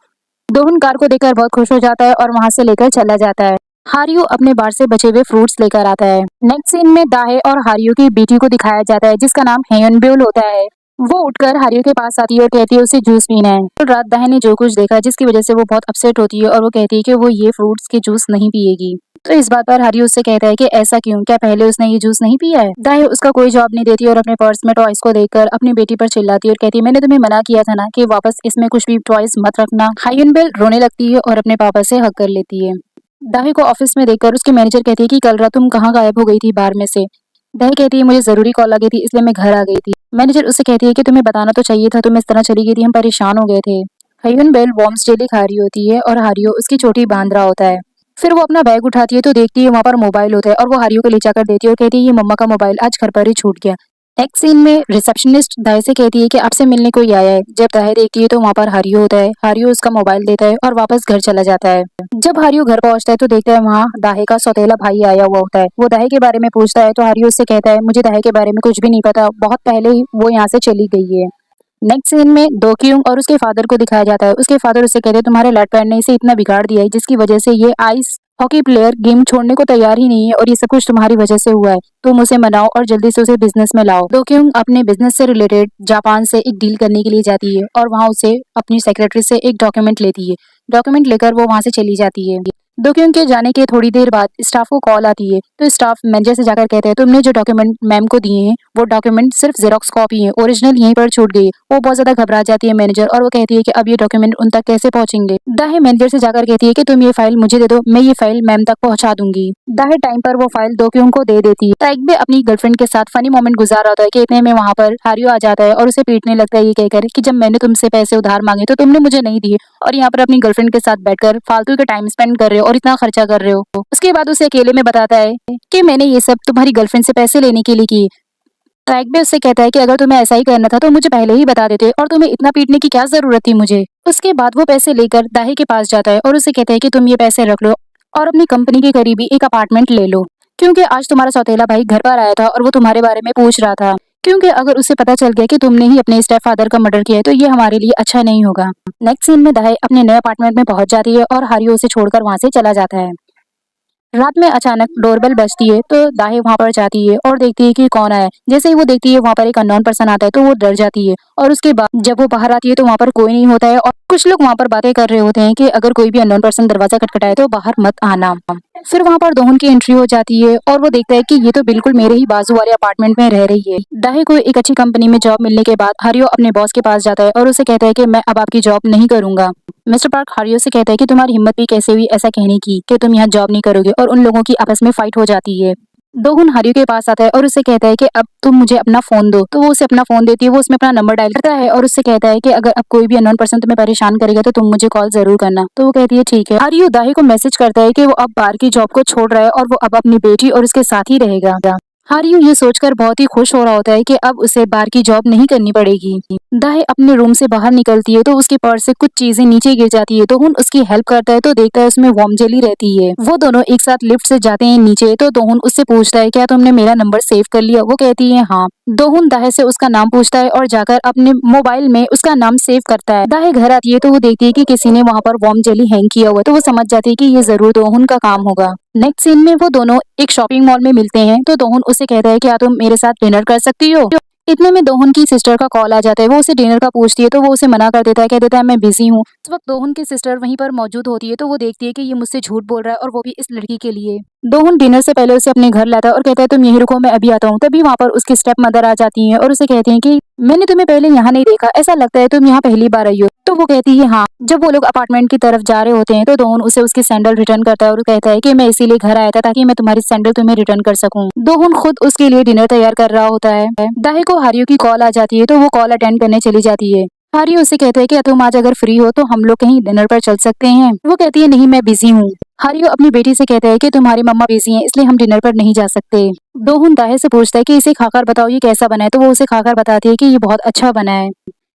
दोहुन कार को देखकर बहुत खुश हो जाता है और वहां से लेकर चला जाता है। हारियो अपने बार से बचे हुए फ्रूट्स लेकर आता है। नेक्स्ट सीन में दाहे और हारियो की बेटी को दिखाया जाता है जिसका नाम हेयनब्योल होता है। वो उठकर हारियो के पास आती है और कहती है उसे जूस पीना है। कल रात दाहे ने जो कुछ देखा जिसकी वजह से वो बहुत अपसेट होती है और वो कहती है कि वो ये फ्रूट्स के जूस नहीं पिएगी। तो इस बात पर हारियो उससे कहता है कि ऐसा क्यों, क्या पहले उसने ये जूस नहीं पिया है। दाहे उसका कोई जवाब नहीं देती और अपने पर्स में टॉयज को देखकर अपनी बेटी पर चिल्लाती है और कहती है मैंने तुम्हें मना किया था ना कि वापस इसमें कुछ भी टॉयज मत रखना। हेयनब्योल रोने लगती है और अपने पापा से हग कर लेती है। दाहे को ऑफिस में देखकर उसकी मैनेजर कहती है कि कल रात तुम कहाँ गायब हो गई थी बार में से। दाहे कहती है मुझे जरूरी कॉल आ गई थी इसलिए मैं घर आ गई थी। मैनेजर उससे कहती है कि तुम्हें बताना तो चाहिए था, तुम इस तरह चली गई थी, हम परेशान हो गए थे। हेयनब्योल वॉर्म्स डेली खा रही होती है और हारियो उसकी चोटी बांध रहा होता है। फिर वो अपना बैग उठाती है तो देखती है वहाँ पर मोबाइल होता है और वो हारियो को ले जाकर देती है और कहती है ये मम्मा का मोबाइल आज घर पर ही छूट गया। नेक्स्ट सीन में रिसेप्शनिस्ट दाहे से कहती है कि आपसे मिलने कोई आया है। जब दाहे देखती है तो वहाँ पर हारियो होता है। हारियो उसका मोबाइल देता है और वापस घर चला जाता है। जब हारियो घर पहुंचता है तो देखता है वहाँ दाहे का सौतेला भाई आया हुआ होता है। वो दाहे के बारे में पूछता है तो हारियो उससे कहता है मुझे दाहे के बारे में कुछ भी नहीं पता, बहुत पहले ही वो यहाँ से चली गई है। नेक्स्ट सीन में दो क्यूंग और उसके फादर को दिखाया जाता है। उसके फादर उससे कहते हैं तुम्हारे लड़का ने इसे इतना बिगाड़ दिया है जिसकी वजह से ये आइस हॉकी प्लेयर गेम छोड़ने को तैयार ही नहीं है और ये सब कुछ तुम्हारी वजह से हुआ है। तुम उसे मनाओ और जल्दी से उसे बिजनेस में लाओ। दो क्यूंग अपने बिजनेस से रिलेटेड जापान से एक डील करने के लिए जाती है और वहाँ उसे अपनी सेक्रेटरी से एक डॉक्यूमेंट लेती है। डॉक्यूमेंट लेकर वो वहाँ से चली जाती है। दो क्यूंग के जाने के थोड़ी देर बाद स्टाफ को कॉल आती है तो स्टाफ मैनेजर से जाकर कहते हैं तुमने जो डॉक्यूमेंट मैम को दिए हैं वो डॉक्यूमेंट सिर्फ जेरोक्स कॉपी है, ओरिजिनल यहीं पर छूट गई है। वो बहुत ज्यादा घबरा जाती है मैनेजर और वो कहती है कि अब ये डॉक्यूमेंट उन तक कैसे पहुंचेंगे। दाहे मैनेजर से जाकर कहती है कि तुम ये फाइल मुझे दे दो, मैं ये फाइल मैम तक पहुंचा दूंगी। दाहे टाइम पर वो फाइल दो क्यूंग को दे देती है। ताइक भी अपनी गर्लफ्रेंड के साथ फनी मोमेंट गुजार रहा होता है कि इतने में वहाँ पर हारियो आ जाता है और उसे पीटने लगता है ये कहकर कि जब मैंने तुमसे पैसे उधार मांगे तो तुमने मुझे नहीं दिए और यहाँ पर अपनी गर्लफ्रेंड के साथ बैठकर फालतू के टाइम स्पेंड कर रहे हो और इतना खर्चा कर रहे हो। उसके बाद उसे अकेले में बताता है कि मैंने ये सब तुम्हारी गर्लफ्रेंड से पैसे लेने के लिए की। ट्रैक भी उससे कहता है कि अगर तुम्हें ऐसा ही करना था तो मुझे पहले ही बता देते और तुम्हें इतना पीटने की क्या जरूरत थी मुझे। उसके बाद वो पैसे लेकर दाहे के पास जाता है और उसे कहता है कि तुम ये पैसे रख लो और अपनी कंपनी के करीब ही एक अपार्टमेंट ले लो क्योंकि आज तुम्हारा सौतेला भाई घर पर आया था और वो तुम्हारे बारे में पूछ रहा था। क्योंकि अगर उसे पता चल गया कि तुमने ही अपने स्टेप फादर का मर्डर किया है तो ये हमारे लिए अच्छा नहीं होगा। नेक्स्ट सीन में दाहे अपने नए अपार्टमेंट में पहुंच जाती है और हारियो उसे छोड़कर वहां से चला जाता है। रात में अचानक डोरबेल बजती है तो दाहे वहां पर जाती है और देखती है कि कौन आया है। जैसे ही वो देखती है वहां पर एक अननोन पर्सन आता है तो वो डर जाती है और उसके बाद जब वो बाहर आती है तो वहां पर कोई नहीं होता है और कुछ लोग वहां पर बातें कर रहे होते हैं कि अगर कोई भी अननोन पर्सन दरवाजा खटखटाए तो बाहर मत आना। फिर वहां पर दोहन की एंट्री हो जाती है और वो देखता है कि ये तो बिल्कुल मेरे ही बाजू वाले अपार्टमेंट में रह रही है। दाहे को एक अच्छी कंपनी में जॉब मिलने के बाद हारियो अपने बॉस के पास जाता है और उसे कहता है कि मैं अब आपकी जॉब नहीं करूंगा। मिस्टर पार्क हारियो से कहता है कि तुम्हारी हिम्मत भी कैसे हुई ऐसा कहने की कि तुम यहाँ जॉब नहीं करोगे और उन लोगों की आपस में फाइट हो जाती है। दोहुन हारियो के पास आता है और उससे कहता है कि अब तुम मुझे अपना फोन दो। तो वो उसे अपना फोन देती है, वो उसमें अपना नंबर डायल करता है और उससे कहता है कि अगर अब कोई भी अननोन पर्सन तुम्हें परेशान करेगा तो तुम मुझे कॉल जरूर करना। तो वो कहती है ठीक है। हारियो दाहे को मैसेज करता है कि वो अब बाहर की जॉब को छोड़ रहा है और वो अब अपनी बेटी और उसके साथ ही रहेगा। हारियो ये सोचकर बहुत ही खुश हो रहा होता है कि अब उसे बाहर की जॉब नहीं करनी पड़ेगी। दाहे अपने रूम से बाहर निकलती है तो उसके पर्स से कुछ चीजें नीचे गिर जाती है। दोहुन उसकी हेल्प करता है तो देखता है उसमें वार्म जेली रहती है। वो दोनों एक साथ लिफ्ट से जाते हैं नीचे तो दोहुन उससे पूछता है क्या तुमने मेरा नंबर सेव कर लिया। वो कहती है हाँ। दोहुन दाहे से उसका नाम पूछता है और जाकर अपने मोबाइल में उसका नाम सेव करता है। दाहे घर आती है तो वो देखती है कि किसी ने वहाँ पर वार्म जेली हैंग किया हुआ है तो वो समझ जाती है कि ये जरूर दोहुन का काम होगा। नेक्स्ट सीन में वो दोनों एक शॉपिंग मॉल में मिलते हैं तो दोहुन उसे कहता है क्या तुम मेरे साथ डिनर कर सकती हो। इतने में दोहुन की सिस्टर का कॉल आ जाता है। वो उसे डिनर का पूछती है तो वो उसे मना कर देता है, कह देता है मैं बिजी हूँ। उस वक्त दोहुन की सिस्टर वहीं पर मौजूद होती है तो वो देखती है कि ये मुझसे झूठ बोल रहा है और वो भी इस लड़की के लिए। दोहुन डिनर से पहले उसे अपने घर लाता है और कहता है तुम यहीं रुको मैं अभी आता हूँ। तभी वहाँ पर उसकी स्टेप मदर आ जाती है और उसे कहती है कि मैंने तुम्हें पहले यहाँ नहीं देखा, ऐसा लगता है तुम यहाँ पहली बार आई हो। तो वो कहती है हाँ। जब वो लोग अपार्टमेंट की तरफ जा रहे होते हैं तो दोहुन उसे उसकी सैंडल रिटर्न करता है और कहता है कि मैं इसीलिए घर आया था ताकि मैं तुम्हारी सैंडल तुम्हें रिटर्न कर सकूं। दोहुन खुद उसके लिए डिनर तैयार कर रहा होता है। दाहे को हारियो की कॉल आ जाती है तो वो कॉल अटेंड करने चली जाती है। हारियो उसे कहते हैं कि तुम आज अगर फ्री हो तो हम लोग कहीं डिनर पर चल सकते हैं। वो कहती है नहीं मैं बिजी हूँ। हारियो अपनी बेटी से कहता है कि तुम्हारी मम्मा बिजी हैं इसलिए हम डिनर पर नहीं जा सकते। दोहुन दाहे से पूछता है कि इसे खाकर बताओ ये कैसा बना है तो वो उसे खाकर बताती है कि ये बहुत अच्छा बना है।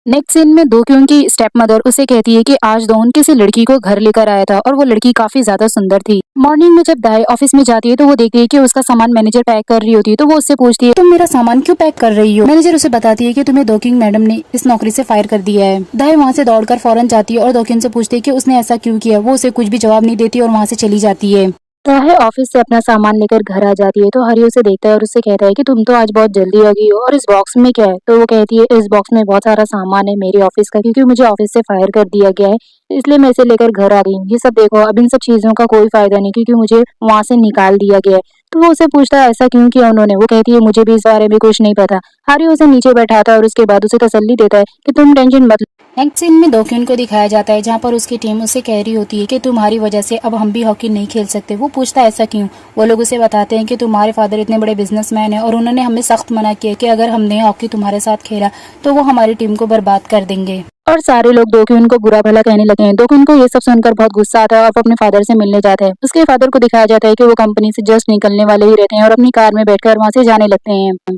नेक्स्ट सीन में दो क्यों की स्टेप मदर उसे कहती है कि आज दोहुन किसी लड़की को घर लेकर आया था और वो लड़की काफी ज्यादा सुंदर थी। मॉर्निंग में जब दाहे ऑफिस में जाती है तो वो देखती है कि उसका सामान मैनेजर पैक कर रही होती है तो वो उससे पूछती है तुम मेरा सामान क्यों पैक कर रही हो। मैनेजर उसे बताती है कि तुम्हें दोकिंग मैडम ने इस नौकरी से फायर कर दिया है। दाहे वहाँ से दौड़कर फौरन जाती है और दोकिंग से पूछती है कि उसने ऐसा क्यों किया। वो उसे कुछ भी जवाब नहीं देती और वहाँ से चली जाती है। दाहे ऑफिस से अपना सामान लेकर घर आ जाती है तो हारियो उसे देखता है और उससे कहता है कि तुम तो आज बहुत जल्दी आ गई हो और इस बॉक्स में क्या है। तो वो कहती है इस बॉक्स में बहुत सारा सामान है मेरे ऑफिस का क्योंकि मुझे ऑफिस से फायर कर दिया गया है इसलिए मैं इसे लेकर घर आ रही हूँ। ये सब देखो अब इन सब चीजों का कोई फायदा नहीं क्योंकि मुझे वहाँ से निकाल दिया गया है। तो वो उसे पूछता है ऐसा क्यों किया उन्होंने। वो कहती है मुझे भी इस बारे में कुछ नहीं पता। हारियो उसे नीचे बैठाता है और उसके बाद उसे तसल्ली देता है कि तुम टेंशन मत। नेक्स्ट सीन में दोक्यून को दिखाया जाता है जहाँ पर उसकी टीम उसे कह रही होती है कि तुम्हारी वजह से अब हम भी हॉकी नहीं खेल सकते। वो पूछता है ऐसा क्यों। वो लोग उसे बताते हैं कि तुम्हारे फादर इतने बड़े बिजनेसमैन हैं और उन्होंने हमें सख्त मना किया कि अगर हमने हॉकी तुम्हारे साथ खेला तो वो हमारी टीम को बर्बाद कर देंगे। और सारे लोग दोक्यून को बुरा भला कहने लगे हैं। दोक्यून को ये सब सुनकर बहुत गुस्सा आता है और वो अपने फादर से मिलने जाता है। उसके फादर को दिखाया जाता है कि वो कंपनी से जस्ट निकलने वाले ही रहते हैं और अपनी कार में बैठकर वहाँ से जाने लगते हैं।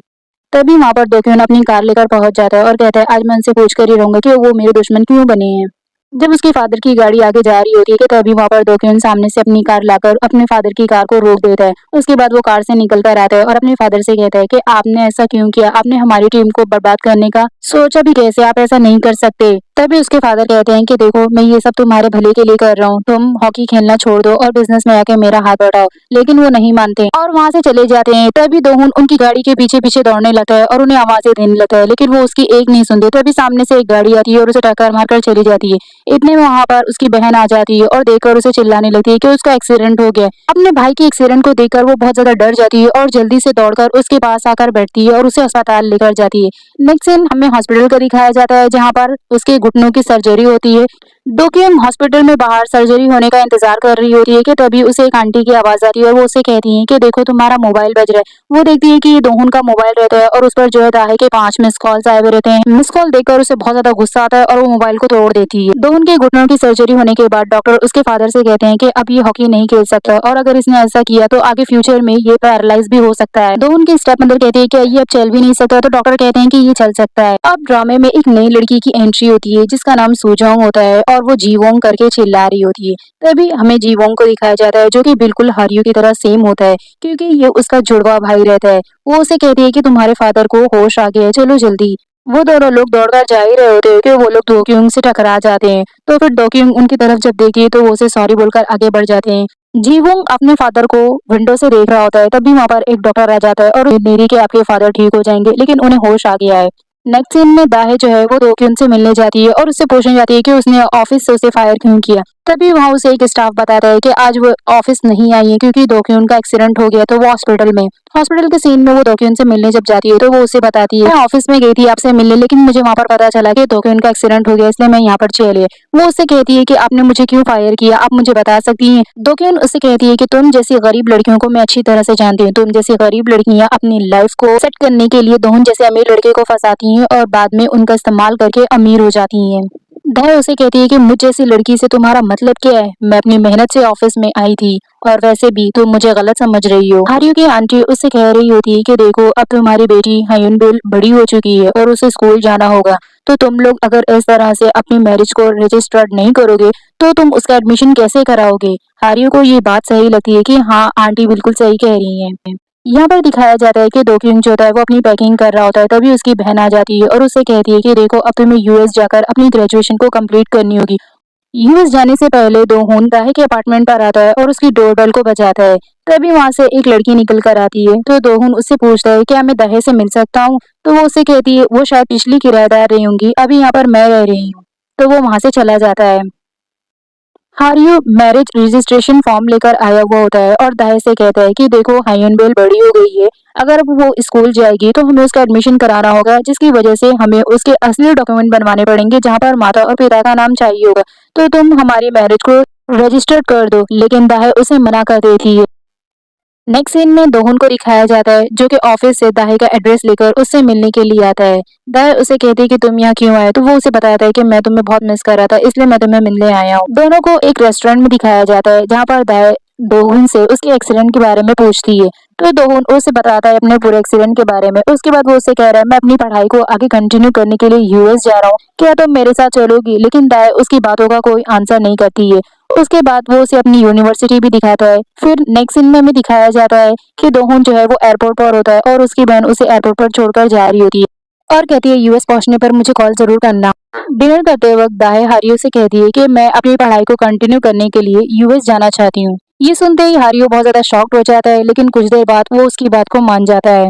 तभी वहाँ पर दोक्यून अपनी कार लेकर पहुंच जाता है और कहता है आज मैं उनसे पूछ कर ही रहूंगा कि वो मेरे दुश्मन क्यों बने हैं। जब उसके फादर की गाड़ी आगे जा रही होती है कि तभी वहाँ पर दोक्यून सामने से अपनी कार लाकर अपने फादर की कार को रोक देता है। उसके बाद वो कार से निकल कर आता है और अपने फादर से कहता है कि आपने ऐसा क्यों किया, आपने हमारी टीम को बर्बाद करने का सोचा भी कैसे, आप ऐसा नहीं कर सकते। तभी उसके फादर कहते हैं कि देखो मैं ये सब तुम्हारे भले के लिए कर रहा हूँ, तुम हॉकी खेलना छोड़ दो और बिजनेस में आके मेरा हाथ बढ़ाओ। लेकिन वो नहीं मानते और वहाँ से चले जाते हैं। तभी दोहुन उनकी गाड़ी के पीछे पीछे दौड़ने लगता है और उन्हें आवाजें देने लगता है, लेकिन वो उसकी एक नहीं सुनते। तभी सामने से एक गाड़ी आती है और उसे टक्कर मारकर चली जाती है। इतने में वहां पर उसकी बहन आ जाती है और देखकर उसे चिल्लाने लगती है कि उसका एक्सीडेंट हो गया है। अपने भाई के एक्सीडेंट को देखकर वो बहुत ज्यादा डर जाती है और जल्दी से दौड़कर उसके पास आकर बैठती है और उसे अस्पताल लेकर जाती है। नेक्स्ट सीन हमें हॉस्पिटल का दिखाया जाता है जहाँ पर उसके घुटनों की सर्जरी होती है। डोक्यूम हॉस्पिटल में बाहर सर्जरी होने का इंतजार कर रही होती है कि तभी उसे एक आंटी की आवाज आती है और वो उसे कहती है कि देखो तुम्हारा मोबाइल बज रहा है। वो देखती है कि ये दोहुन का मोबाइल रहता है और उस पर जो है दाहे के 5 मिस कॉल्स आए हुए रहते हैं। मिस कॉल देखकर उसे बहुत ज्यादा गुस्सा आता है और वो मोबाइल को तोड़ देती है। दोहुन के घुटनों की सर्जरी होने के बाद डॉक्टर उसके फादर से कहते हैं कि अब ये हॉकी नहीं खेल सकता और अगर इसने ऐसा किया तो आगे फ्यूचर में ये पैरालाइज भी हो सकता है। दोहुन की स्टेप मदर कहती है कि ये अब चल भी नहीं सकता, तो डॉक्टर कहते हैं कि ये चल सकता है। अब ड्रामे में एक नई लड़की की एंट्री होती है जिसका नाम सुजोंग होता है और वो जीवोंग करके चिल्ला रही होती है। तभी हमें जीवोंग को दिखाया जाता है जो कि बिल्कुल हारियो की तरह सेम होता है, क्योंकि ये उसका जुड़वा भाई रहता है। वो उसे कहती है कि तुम्हारे फादर को होश आ गया है, चलो जल्दी। वो दोनों लोग दौड़कर जा ही रहे होते हैं कि वो लोग दोक्यूंग से टकरा जाते हैं। तो फिर दोक्यूंग उनकी तरफ जब देखती है तो वो उसे सॉरी बोलकर आगे बढ़ जाते हैं। जीवोंग अपने फादर को विंडो से देख रहा होता है, तभी वहां पर एक डॉक्टर आ जाता है और मेरी के आपके फादर ठीक हो जाएंगे, लेकिन उन्हें होश आ गया है। नेक्स्ट सीन में दाहे जो है वो दोक्यून से मिलने जाती है और उससे पूछने जाती है कि उसने ऑफिस से उसे फायर क्यों किया। तभी वहां उसे एक स्टाफ बताता है कि आज वो ऑफिस नहीं आई है क्योंकि दोक्यून का एक्सीडेंट हो गया, तो वो हॉस्पिटल के सीन में वो दोक्यून से मिलने जब जाती है तो वो उसे बताती है मैं ऑफिस में गई थी आपसे मिलने, लेकिन मुझे वहां पर पता चला कि दोक्यून का एक्सीडेंट हो गया, इसलिए मैं यहाँ पर चली। वो उससे कहती है कि आपने मुझे क्यों फायर किया, आप मुझे बता सकती हैं। दोक्यून उससे कहती है कि तुम जैसी गरीब लड़कियों को मैं अच्छी तरह से जानती हूँ, तुम जैसी गरीब लड़कियां अपनी लाइफ को सेट करने के लिए दोहन जैसे अमीर लड़के को फंसाती हैं और बाद में उनका इस्तेमाल करके अमीर हो जाती हैं। दह उसे कहती है कि मुझ जैसी लड़की से तुम्हारा मतलब क्या है, मैं अपनी मेहनत से ऑफिस में आई थी और वैसे भी तुम मुझे गलत समझ रही हो। हारियो की आंटी उससे कह रही होती है कि देखो अब तुम्हारी बेटी हयुनबिल बड़ी हो चुकी है और उसे स्कूल जाना होगा, तो तुम लोग अगर इस तरह से अपनी मैरिज को रजिस्टर्ड नहीं करोगे तो तुम उसका एडमिशन कैसे कराओगे। हारियो को ये बात सही लगती है कि हाँ आंटी बिल्कुल सही कह रही हैं। यहाँ पर दिखाया जाता है कि दोक्यूंग जो होता है वो अपनी पैकिंग कर रहा होता है, तभी उसकी बहन आ जाती है और उसे कहती है कि देखो अब तुम्हें यूएस जाकर अपनी ग्रेजुएशन को कंप्लीट करनी होगी। यूएस जाने से पहले दोहोन दाहे के अपार्टमेंट पर आता है और उसकी डोरबेल को बजाता है। तभी वहां से एक लड़की निकल कर आती है, तो दोहोन उससे पूछता है क्या मैं दाहे से मिल सकता हूँ। तो वो उसे कहती है वो शायद पिछली किराएदार रही होंगी, अभी यहाँ पर मैं रह रही हूँ। तो वो वहां से चला जाता है। हारियो मैरिज रजिस्ट्रेशन फॉर्म लेकर आया हुआ होता है और दाहे से कहता है कि देखो हायुनबिल बड़ी हो गई है, अगर अब वो स्कूल जाएगी तो हमें उसका एडमिशन कराना होगा, जिसकी वजह से हमें उसके असली डॉक्यूमेंट बनवाने पड़ेंगे जहाँ पर माता और पिता का नाम चाहिए होगा, तो तुम हमारी मैरिज को रजिस्टर कर दो। लेकिन दाहे उसे मना कर देती है। नेक्स्ट सीन में दोहन को दिखाया जाता है जो कि ऑफिस से दाहे का एड्रेस लेकर उससे मिलने के लिए आता है। दाहे उसे कहती है कि तुम यहाँ क्यों आए, तो वो उसे बताता है कि मैं तुम्हें बहुत मिस कर रहा था इसलिए मैं तुम्हें मिलने आया हूँ। दोनों को एक रेस्टोरेंट में दिखाया जाता है जहाँ पर दाहे दोहन से उसके एक्सीडेंट के बारे में पूछती है, तो दोहन उसे बताता है अपने पूरे एक्सीडेंट के बारे में। उसके बाद वो उसे कह रहा है मैं अपनी पढ़ाई को आगे कंटिन्यू करने के लिए यूएस जा रहा हूँ, क्या तुम मेरे साथ चलोगी। लेकिन दाहे उसकी बातों का कोई आंसर नहीं करती है। उसके बाद वो उसे अपनी यूनिवर्सिटी भी दिखाता है। फिर नेक्स्ट सीन में हमें दिखाया जाता है कि दोहन जो है वो एयरपोर्ट पर होता है और उसकी बहन उसे एयरपोर्ट पर छोड़कर जा रही होती है और कहती है यूएस पहुंचने पर मुझे कॉल जरूर करना। डिनर करते वक्त दाहे हारियो से कहती है कि मैं अपनी पढ़ाई को कंटिन्यू करने के लिए यूएस जाना चाहती हूँ। ये सुनते ही हारियो बहुत ज्यादा शॉक्ड हो जाता है, लेकिन कुछ देर बाद वो उसकी बात को मान जाता है।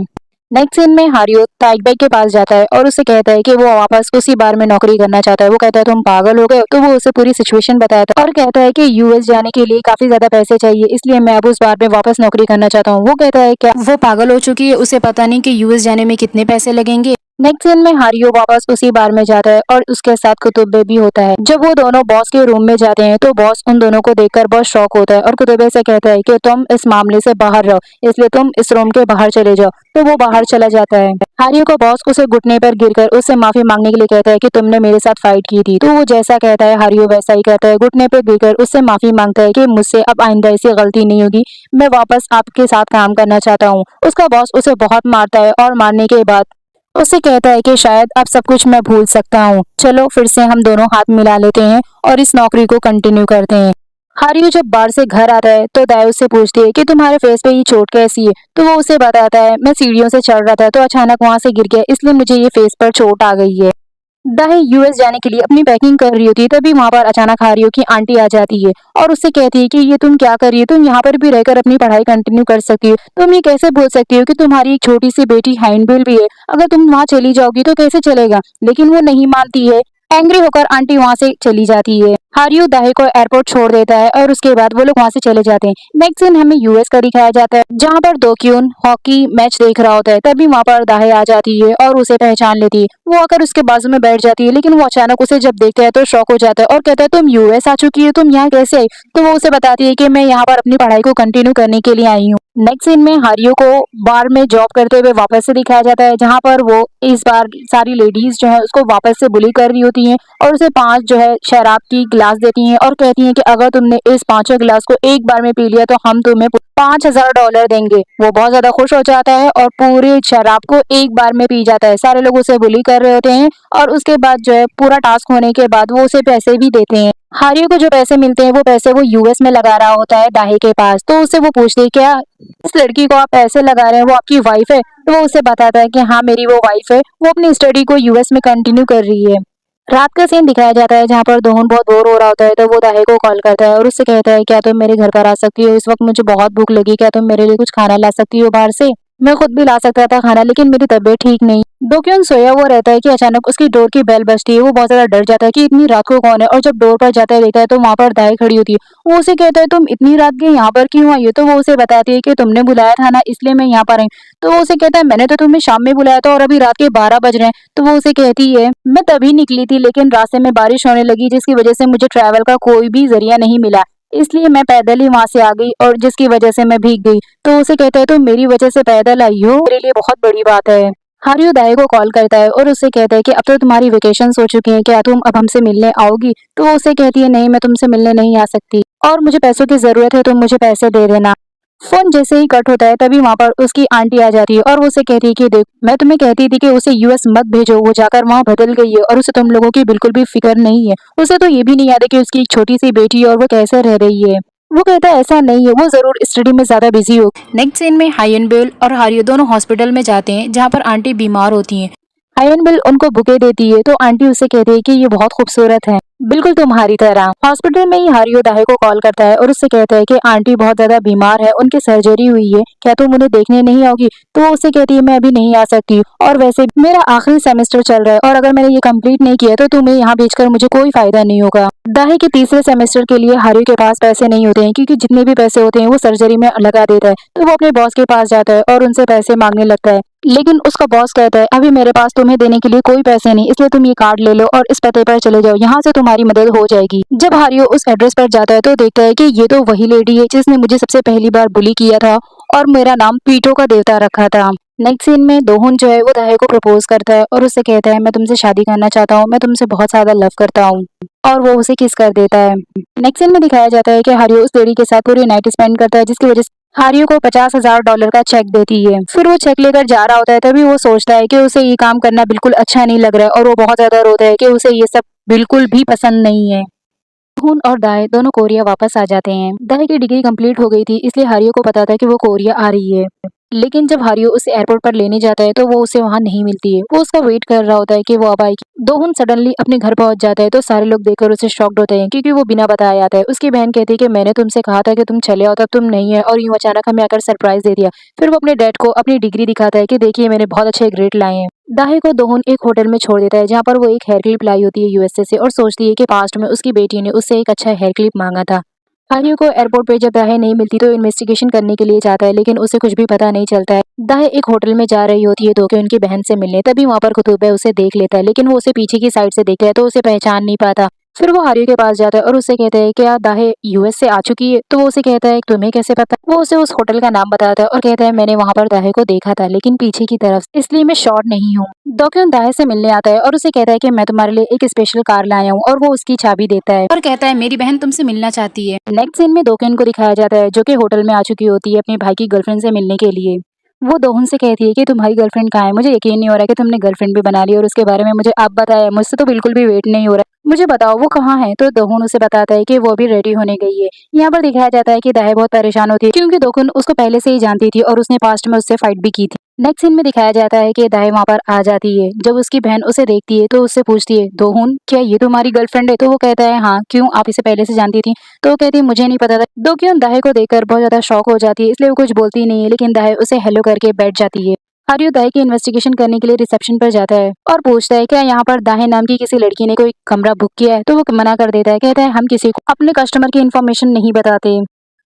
नेक्स्ट सीन में हारियो ताइकबैग के पास जाता है और उससे कहता है कि वो वापस उसी बार में नौकरी करना चाहता है। वो कहता है तुम पागल हो गए, तो वो उसे पूरी सिचुएशन बताता है और कहता है कि यूएस जाने के लिए काफी ज्यादा पैसे चाहिए, इसलिए मैं अब उस बार में वापस नौकरी करना चाहता हूँ। वो कहता है क्या वो पागल हो चुकी है, उसे पता नहीं कि यूएस जाने में कितने पैसे लगेंगे। नेक्स्ट सीन में हारियो वापस उसी बार में जाता है और उसके साथ कुतुबे भी होता है। जब वो दोनों बॉस के रूम में जाते हैं तो बॉस उन दोनों को देखकर बहुत शॉक होता है और कुतुबे से कहता है कि तुम इस मामले से बाहर रहो, इसलिए तुम इस रूम के बाहर चले जाओ। तो वो बाहर चला जाता है। हारियो को बॉस उसे घुटने पर गिरकर उससे माफी मांगने के लिए कहता है कि तुमने मेरे साथ फाइट की थी। तो वो जैसा कहता है हारियो वैसा ही करता है, घुटने पर गिरकर उससे माफी मांगता है कि मुझसे अब आइंदा ऐसी गलती नहीं होगी, मैं वापस आपके साथ काम करना चाहता हूँ। उसका बॉस उसे बहुत मारता है और मारने के बाद उससे कहता है कि शायद अब सब कुछ मैं भूल सकता हूँ, चलो फिर से हम दोनों हाथ मिला लेते हैं और इस नौकरी को कंटिन्यू करते हैं। हारियो जब बाहर से घर आता है तो दाई उससे पूछती है कि तुम्हारे फेस पे ये चोट कैसी है, तो वो उसे बताता है मैं सीढ़ियों से चढ़ रहा था तो अचानक वहां से गिर गया, इसलिए मुझे ये फेस पर चोट आ गई है। दाई यूएस जाने के लिए अपनी पैकिंग कर रही होती है, तभी वहां पर अचानक हारियो की आंटी आ जाती है और उससे कहती है कि ये तुम क्या कर रही हो, तुम यहाँ पर भी रहकर अपनी पढ़ाई कंटिन्यू कर सकती हो, तुम ये कैसे भूल सकती हो कि तुम्हारी एक छोटी सी बेटी हाइनबिल भी है, अगर तुम वहां चली जाओगी तो कैसे चलेगा। लेकिन वो नहीं मानती है। एंग्री होकर आंटी वहां से चली जाती है। हारियो दाहे को एयरपोर्ट छोड़ देता है और उसके बाद वो लोग वहां से चले जाते हैं। नेक्स्ट सीन हमें यूएस का दिखाया जाता है, जहाँ पर दोक्यून हॉकी मैच देख रहा होता है, तभी वहां पर दाहे आ जाती है और उसे पहचान लेती है। वो आकर उसके बाजू में बैठ जाती है, लेकिन वो अचानक उसे जब देखता है तो शॉक हो जाता है और कहता है तुम यूएस आ चुकी हो, तुम यहाँ कैसे आई। तो वो उसे बताती है कि मैं यहाँ पर अपनी पढ़ाई को कंटिन्यू करने के लिए आई हूँ। नेक्स्ट सीन में हारियो को बार में जॉब करते हुए वापस से दिखाया जाता है, जहाँ पर वो इस बार सारी लेडीज जो है उसको वापस से बुली कर रही होती हैं और उसे 5 जो है शराब की गिलास देती हैं और कहती हैं कि अगर तुमने इस 5 गिलास को एक बार में पी लिया तो हम तुम्हें $5000 देंगे। वो बहुत ज्यादा खुश हो जाता है और पूरी शराब को एक बार में पी जाता है। सारे लोग उसे बुली कर रहे होते हैं और उसके बाद जो है पूरा टास्क होने के बाद वो उसे पैसे भी देते हैं। हारियो को जो पैसे मिलते हैं वो पैसे वो यूएस में लगा रहा होता है दाहे के पास, तो उससे वो पूछती है क्या इस लड़की को आप पैसे लगा रहे हैं वो आपकी वाइफ है। तो वो उसे बताता है कि हाँ मेरी वो वाइफ है, वो अपनी स्टडी को यूएस में कंटिन्यू कर रही है। रात का सीन दिखाया जाता है, जहाँ पर दोहन बहुत बोर हो रहा होता है, तो वो दाहे को कॉल करता है और उससे कहता है क्या तुम मेरे घर पर आ सकती हो, इस वक्त मुझे बहुत भूख लगी, क्या तुम मेरे लिए कुछ खाना ला सकती हो बाहर से। मैं खुद भी ला सकता था खाना, लेकिन मेरी तबीयत ठीक नहीं। दोक्यून सोया हुआ रहता है कि अचानक उसकी डोर की बेल बजती है। वो बहुत ज्यादा डर जाता है कि इतनी रात को कौन है, और जब डोर पर जाता है देखता है तो वहां पर दाई खड़ी होती है। वो उसे कहता है तुम इतनी रात के यहाँ पर क्यों आई हो। तो वो उसे बताती है कि तुमने बुलाया था ना, इसलिए मैं यहाँ पर आई। तो वो उसे कहता है मैंने तो तुम्हें शाम में बुलाया था और अभी रात के 12 बज रहे हैं। तो वो उसे कहती है मैं तभी निकली थी, लेकिन रास्ते में बारिश होने लगी, जिसकी वजह से मुझे ट्रैवल का कोई भी जरिया नहीं मिला, इसलिए मैं पैदल ही वहां से आ गई और जिसकी वजह से मैं भीग गई। तो उसे कहता है तो मेरी वजह से पैदल आई हो, मेरे लिए बहुत बड़ी बात है। हारियो दाई को कॉल करता है और उससे कहता है कि अब तो तुम्हारी वेकेशन हो चुकी है, क्या तुम अब हमसे मिलने आओगी। तो वो उसे कहती है नहीं, मैं तुमसे मिलने नहीं आ सकती और मुझे पैसों की जरूरत है, तुम मुझे पैसे दे देना। फोन जैसे ही कट होता है तभी वहां पर उसकी आंटी आ जाती है और वो उसे कहती है कि देख मैं तुम्हें कहती थी कि उसे यूएस मत भेजो, वो जाकर वहां बदल गई है और उसे तुम लोगों की बिल्कुल भी फिक्र नहीं है। उसे तो ये भी नहीं याद है कि उसकी एक छोटी सी बेटी है और वो कैसे रह रही है। वो कहता है ऐसा नहीं है, वो जरूर स्टडी में ज्यादा बिजी हो। नेक्स्ट सीन में हायनबिल और हारियो दोनों हॉस्पिटल में जाते हैं, जहाँ पर आंटी बीमार होती हैं। हायनबिल उनको बुके देती है तो आंटी उसे कहती है कि ये बहुत खूबसूरत है, बिल्कुल तुम्हारी तरह। हॉस्पिटल में ही हारियो दाहे को कॉल करता है और उससे कहता है कि आंटी बहुत ज्यादा बीमार है, उनकी सर्जरी हुई है, क्या तुम उन्हें देखने नहीं आओगी। तो वो उससे कहती है मैं अभी नहीं आ सकती और वैसे भी मेरा आखिरी सेमेस्टर चल रहा है और अगर मैंने ये कंप्लीट नहीं किया तो तुम्हें यहाँ भेजकर मुझे कोई फायदा नहीं होगा। दाहे के तीसरे सेमेस्टर के लिए हारियो के पास पैसे नहीं होते हैं, क्योंकि जितने भी पैसे होते हैं वो सर्जरी में लगा देता है। तो वो अपने बॉस के पास जाता है और उनसे पैसे मांगने लगता है, लेकिन उसका बॉस कहता है अभी मेरे पास तुम्हें देने के लिए कोई पैसे नहीं, इसलिए तुम ये कार्ड ले लो और इस पते पर चले जाओ, यहाँ से तुम्हारी मदद हो जाएगी। जब हारियो उस एड्रेस पर जाता है तो देखता है कि ये तो वही लेडी है जिसने मुझे सबसे पहली बार बुली किया था और मेरा नाम पीटो का देवता रखा था। नेक्स्ट सीन में दोहुन जो है वो दाहे को प्रपोज करता है और उससे कहता है मैं तुमसे शादी करना चाहता हूँ, मैं तुमसे बहुत ज्यादा लव करता हूँ, और वो उसे किस कर देता है। नेक्स्ट सीन में दिखाया जाता है कि हारियो उस लेडी के साथ पूरी नाइट स्पेंड करता है, जिसकी वजह से हारियो को $50,000 का चेक देती है। फिर वो चेक लेकर जा रहा होता है, तभी वो सोचता है कि उसे ये काम करना बिल्कुल अच्छा नहीं लग रहा है और वो बहुत ज्यादा रोता है कि उसे ये सब बिल्कुल भी पसंद नहीं है। हुन और दाए दोनों कोरिया वापस आ जाते हैं। दाए की डिग्री कंप्लीट हो गई थी, इसलिए हारियो को पता था कि वो कोरिया आ रही है। लेकिन जब हारियो उसे एयरपोर्ट पर लेने जाता है तो वो उसे वहां नहीं मिलती है। वो उसका वेट कर रहा होता है कि वो अब आएगी। दोहुन सडनली अपने घर पहुंच जाता है तो सारे लोग देखकर उसे शॉक्ड होते हैं, क्योंकि वो बिना बताए आता है। उसकी बहन कहती है कि मैंने तुमसे कहा था कि तुम चले आओ, तब तुम नहीं है और यूं अचानक हमें आकर सरप्राइज दे दिया। फिर वो अपने डैड को अपनी डिग्री दिखाता है कि देखिए मैंने बहुत अच्छे ग्रेड लाए हैं। दाहे को दोहुन एक होटल में छोड़ देता है, जहाँ पर वो एक हेयर क्लिप लाई होती है यूएसए से और सोचती है कि पास्ट में उसकी बेटी ने उससे एक अच्छा हेयर क्लिप मांगा था। हारियो को एयरपोर्ट पे जब दाहे नहीं मिलती तो इन्वेस्टिगेशन करने के लिए जाता है, लेकिन उसे कुछ भी पता नहीं चलता है। दाहे एक होटल में जा रही होती है धोखे उनकी बहन से मिलने, तभी वहां पर कुतुब है उसे देख लेता है, लेकिन वो उसे पीछे की साइड से देखता है तो उसे पहचान नहीं पाता। फिर वो हारियो के पास जाता है और उससे कहता है क्या दाहे यूएस से आ चुकी है। तो वो उसे कहता है तुम्हें कैसे पता। वो उसे उस होटल का नाम बताता है और कहता है मैंने वहां पर दाहे को देखा था, लेकिन पीछे की तरफ, इसलिए मैं श्योर नहीं हूँ। दोक्यून दाहे से मिलने आता है और उसे कहता है कि मैं तुम्हारे लिए एक स्पेशल कार लाया हूँ, और वो उसकी चाबी देता है और कहता है मेरी बहन तुमसे मिलना चाहती है। नेक्स्ट सीन में दोक्यून को दिखाया जाता है जो कि होटल में आ चुकी होती है अपने भाई की गर्लफ्रेंड से मिलने के लिए। वो दोहुन से कहती है कि तुम्हारी गर्लफ्रेंड कहाँ है, मुझे यकीन नहीं हो रहा है कि तुमने गर्लफ्रेंड भी बना ली और उसके बारे में मुझे अब बताया, मुझसे तो बिल्कुल भी वेट नहीं हो रहा है, मुझे बताओ वो कहाँ है। तो दोहुन उसे बताता है कि वो भी रेडी होने गई है। यहाँ पर दिखाया जाता है कि दाहे बहुत परेशान होती है क्योंकि दोहुन उसको पहले से ही जानती थी और उसने पास्ट में उससे फाइट भी की थी। नेक्स्ट सीन में दिखाया जाता है कि दाहे वहाँ पर आ जाती है। जब उसकी बहन उसे देखती है तो उससे पूछती है, दोहुन क्या ये तुम्हारी गर्लफ्रेंड है? तो वो कहता है हाँ, क्यों आप इसे पहले से जानती थी? तो वो कहती है मुझे नहीं पता था। दोक्यून दाहे को देखकर बहुत ज्यादा शॉक हो जाती है, इसलिए वो कुछ बोलती नहीं है, लेकिन दाहे उसे हेलो करके बैठ जाती है। हार्यो दाहे की इन्वेस्टिगेशन करने के लिए रिसेप्शन पर जाता है और पूछता है क्या यहाँ पर दाहे नाम की किसी लड़की ने कोई कमरा बुक किया है। तो वो मना कर देता है, कहता है हम किसी को अपने कस्टमर की इन्फॉर्मेशन नहीं बताते।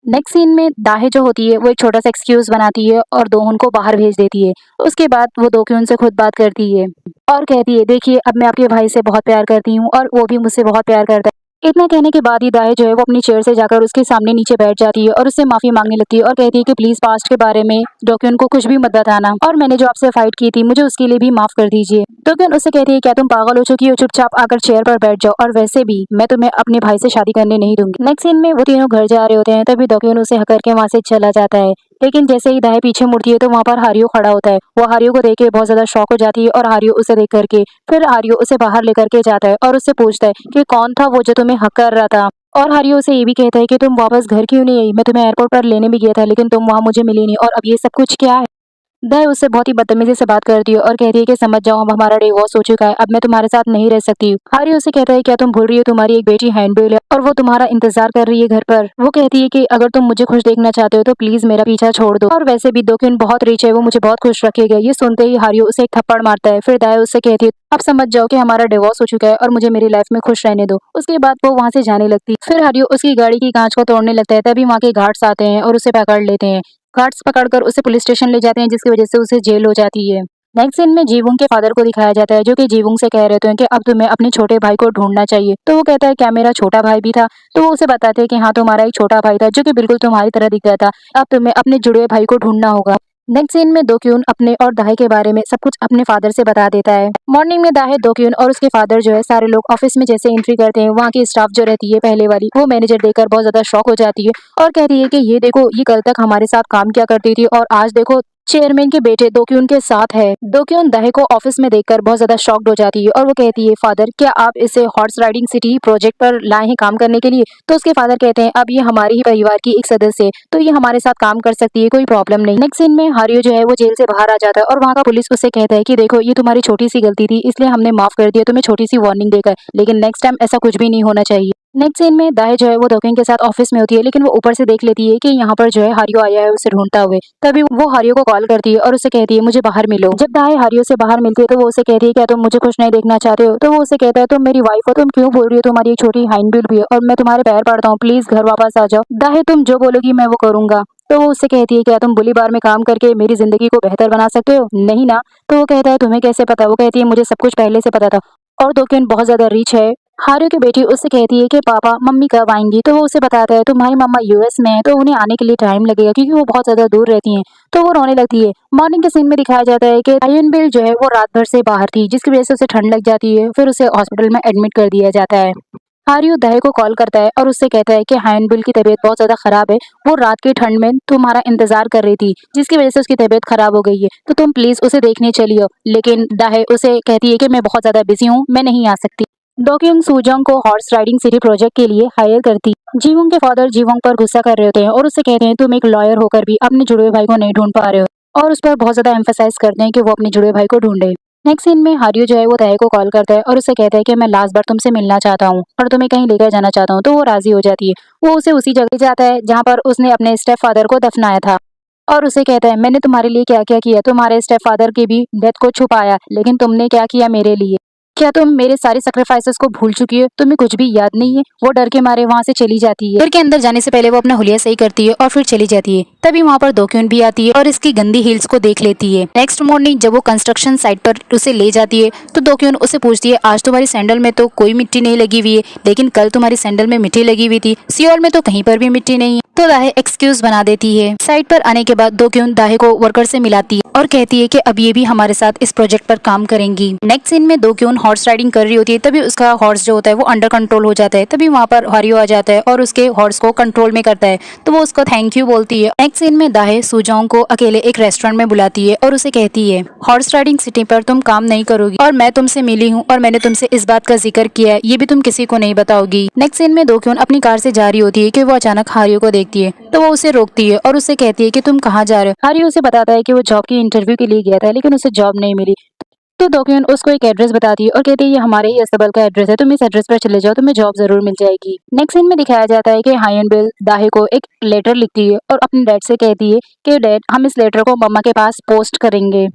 नेक्स्ट सीन में दाहे जो होती है वो एक छोटा सा एक्सक्यूज बनाती है और दोहुन को बाहर भेज देती है। उसके बाद वो दोक्यून से खुद बात करती है और कहती है देखिए अब मैं आपके भाई से बहुत प्यार करती हूँ और वो भी मुझसे बहुत प्यार करता है। इतना कहने के बाद ही दाहे जो है वो अपनी चेयर से जाकर उसके सामने नीचे बैठ जाती है और उससे माफी मांगने लगती है और कहती है कि प्लीज पास्ट के बारे में डोक्यून को कुछ भी मत बताना और मैंने जो आपसे फाइट की थी मुझे उसके लिए भी माफ कर दीजिए। डोक्यून उससे कहती है क्या तुम पागल हो चुकी हो, चुपचाप आकर चेयर पर बैठ जाओ और वैसे भी मैं तुम्हें अपने भाई से शादी करने नहीं दूंगी। नेक्स्ट सीन में वो तीनों घर जा रहे होते हैं, तभी डोक्यून उसे हक करके वहां से चला जाता है। लेकिन जैसे ही दाहे पीछे मुड़ती है तो वहां पर हारियो खड़ा होता है। वो हारियो को देख के बहुत ज्यादा शॉक हो जाती है और हारियो उसे देख करके फिर हारियो उसे बाहर लेकर के जाता है और उससे पूछता है कि कौन था वो जो तुम्हें हक कर रहा था। और हारियो उसे ये भी कहता है कि तुम वापस घर क्यों नहीं आई, मैं तुम्हें एयरपोर्ट पर लेने भी गया था लेकिन तुम वहां मुझे मिली नहीं और अब ये सब कुछ क्या है। दाय उससे बहुत ही बदतमीजी से बात करती है और कहती है कि समझ जाओ अब हमारा डिवोर्स हो चुका है, अब मैं तुम्हारे साथ नहीं रह सकती। हारी उसे कहता है क्या तुम भूल रही हो तुम्हारी एक बेटी हैंडबिल है और वो तुम्हारा इंतजार कर रही है घर पर। वो कहती है कि अगर तुम मुझे खुश देखना चाहते हो तो प्लीज मेरा पीछा छोड़ दो और वैसे भी दोक्यून बहुत रिच है, वो मुझे बहुत खुश रखेगा। ये सुनते ही हारियो उसे एक थप्पड़ मारता है। फिर दाय उससे कहती है अब समझ जाओ कि हमारा डिवोर्स हो चुका है और मुझे मेरी लाइफ में खुश रहने दो। उसके बाद वो वहां से जाने लगती। फिर हारियो उसकी गाड़ी की कांच को तोड़ने लगता है, तभी वहां के गार्ड्स आते हैं और उसे पकड़ लेते हैं। गार्ड्स पकड़कर उसे पुलिस स्टेशन ले जाते हैं जिसकी वजह से उसे जेल हो जाती है। नेक्स्ट सीन में जीवुंग के फादर को दिखाया जाता है जो कि जीवुंग से कह रहे होते हैं कि अब तुम्हें अपने छोटे भाई को ढूंढना चाहिए। तो वो कहता है क्या मेरा छोटा भाई भी था? तो वो उसे बताते हैं कि हाँ तुम्हारा एक छोटा भाई था जो कि बिल्कुल तुम्हारी तरह दिख रहा था, अब तुम्हें अपने जुड़े भाई को ढूंढना होगा। नेक्स्ट सीन में दोक्यून अपने और दाहे के बारे में सब कुछ अपने फादर से बता देता है। मॉर्निंग में दाहे, दोक्यून और उसके फादर जो है सारे लोग ऑफिस में जैसे एंट्री करते हैं, वहाँ की स्टाफ जो रहती है पहले वाली, वो मैनेजर देखकर बहुत ज्यादा शॉक हो जाती है और कहती है कि ये देखो ये कल तक हमारे साथ काम किया करती थी और आज देखो चेयरमैन के बेटे दोक्यून के साथ है। दोक्यून दाहे को ऑफिस में देखकर बहुत ज्यादा शॉक्ड हो जाती है और वो कहती है फादर क्या आप इसे हॉर्स राइडिंग सिटी प्रोजेक्ट पर लाए हैं काम करने के लिए? तो उसके फादर कहते हैं अब ये हमारे ही परिवार की एक सदस्य है तो ये हमारे साथ काम कर सकती है, कोई प्रॉब्लम नहीं। नेक्स्ट सीन में हारियो जो है वो जेल से बाहर आ जाता है और वहाँ का पुलिस उससे कहता है कि देखो ये तुम्हारी छोटी सी गलती थी इसलिए हमने माफ कर दिया तुम्हें छोटी सी वार्निंग देकर, लेकिन नेक्स्ट टाइम ऐसा कुछ भी नहीं होना चाहिए। नेक्स्ट सीन में दाहे जो है वो दोक्यून के साथ ऑफिस में होती है लेकिन वो ऊपर से देख लेती है कि यहाँ पर जो है हारियो आया है उसे ढूंढता हुए। तभी वो हारियो को कॉल करती है और उसे कहती है मुझे बाहर मिलो। जब दाहे हारियो से बाहर मिलती है तो वो उसे कहती है क्या तुम मुझे खुश नहीं देखना चाहते हो? तो वो उसे कहता है तुम मेरी वाइफ हो, तुम क्यों बोल रही हो तुम्हारी एक छोटी हाइंडबिल भी है और मैं तुम्हारे पैर पड़ता हूँ, प्लीज घर वापस आ जाओ। दाहे तुम जो बोलोगी मैं वो करूंगा। तो वो उससे कहती है क्या तुम बुली बार में काम करके मेरी जिंदगी को बेहतर बना सकते हो? नहीं ना। तो वो कहता है तुम्हें कैसे पता? वो कहती है मुझे सब कुछ पहले से पता था और दोक्यून बहुत ज्यादा रिच है। हारियो की बेटी उससे कहती है कि पापा मम्मी कब आएंगी? तो वो उसे बताता है तुम्हारी मम्मा यूएस में है तो उन्हें आने के लिए टाइम लगेगा क्योंकि वो बहुत ज्यादा दूर रहती हैं। तो वो रोने लगती है। मॉर्निंग के सीन में दिखाया जाता है कि हायनबिल जो है वो रात भर से बाहर थी जिसकी वजह से उसे ठंड लग जाती है, फिर उसे हॉस्पिटल में एडमिट कर दिया जाता है। हारियो दाहे को कॉल करता है और उससे कहता है कि हायनबिल की तबीयत बहुत ज्यादा खराब है, वो रात की ठंड में तुम्हारा इंतजार कर रही थी जिसकी वजह से उसकी तबीयत खराब हो गई है, तो तुम प्लीज उसे देखने चलियो। लेकिन दाहे उसे कहती है कि मैं बहुत ज्यादा बिजी हूँ, मैं नहीं आ सकती। डोक्यूंग सूजोंग को हॉर्स राइडिंग सिटी प्रोजेक्ट के लिए हायर करती। जीवोंग के फादर जीवोंग पर गुस्सा कर रहे होते हैं और उससे कहते हैं तुम एक लॉयर होकर भी अपने जुड़े हुए भाई को नहीं ढूंढ पा रहे हो और उस पर बहुत ज्यादा एम्फेसाइज करते हैं कि वो अपने जुड़े हुए भाई को ढूंढे। नेक्स्ट सीन में हारियो जो है वो दाहे को कॉल करता है और उससे कहता है कि मैं लास्ट बार तुमसे मिलना चाहता हूँ और तुम्हें कहीं लेकर जाना चाहता हूँ। तो वो राजी हो जाती है। वो उसे उसी जगह जाता है जहाँ पर उसने अपने स्टेप फादर को दफनाया था और उसे कहता है मैंने तुम्हारे लिए क्या क्या किया, तुम्हारे स्टेप फादर की भी डेथ को छुपाया, लेकिन तुमने क्या किया मेरे लिए? क्या तुम मेरे सारे सेक्रीफाइसेस को भूल चुकी हो? तुम्हें कुछ भी याद नहीं है? वो डर के मारे वहाँ से चली जाती है। घर के अंदर जाने से पहले वो अपना हुलिया सही करती है और फिर चली जाती है। तभी वहाँ पर दोक्यून भी आती है और इसकी गंदी हील्स को देख लेती है। नेक्स्ट मॉर्निंग जब वो कंस्ट्रक्शन साइट पर उसे ले जाती है तो दोक्यून उसे पूछती है आज तुम्हारी सैंडल में तो कोई मिट्टी नहीं लगी हुई है, लेकिन कल तुम्हारी सैंडल में मिट्टी लगी हुई थी, सियोल में तो कहीं पर भी मिट्टी नहीं है। तो दाहे एक्सक्यूज बना देती है। साइट पर आने के बाद दोक्यून दाहे को वर्कर से मिलाती है और कहती है कि अब ये भी हमारे साथ इस प्रोजेक्ट पर काम करेंगी। नेक्स्ट सीन में दोक्यून हॉर्स राइडिंग कर रही होती है, तभी उसका हॉर्स जो होता है वो अंडर कंट्रोल हो जाता है। तभी वहाँ पर हारियो आ जाता है और उसके हॉर्स को कंट्रोल में करता है, तो वो उसको थैंक यू बोलती है। नेक्स्ट सीन में दाहे सुजोंग को अकेले एक रेस्टोरेंट में बुलाती है और उसे कहती है हॉर्स राइडिंग सिटी पर तुम काम नहीं करोगी और मैं तुमसे मिली हूँ और मैंने तुमसे इस बात का जिक्र किया है, ये भी तुम किसी को नहीं बताओगी। नेक्स्ट सीन में दोक्योन अपनी कार से जा रही होती है कि वो अचानक हारियो को देखती है, तो वो उसे रोकती है और उससे कहती है कि तुम कहाँ जा रहे हो। हारियो उसे बताता है कि वो जॉब की इंटरव्यू के लिए गया था लेकिन उसे जॉब नहीं मिली। तो दोक्योन उसको एक एड्रेस बताती है और कहती है ये हमारे ही अस्तबल का एड्रेस है, तुम इस एड्रेस पर चले जाओ, तुम्हें जॉब जरूर मिल जाएगी। नेक्स्ट सीन में दिखाया जाता है कि हायनबिल दाहे को एक लेटर लिखती है और अपने डैड से कहती है कि डैड हम इस लेटर को मम्मा के पास पोस्ट करेंगे।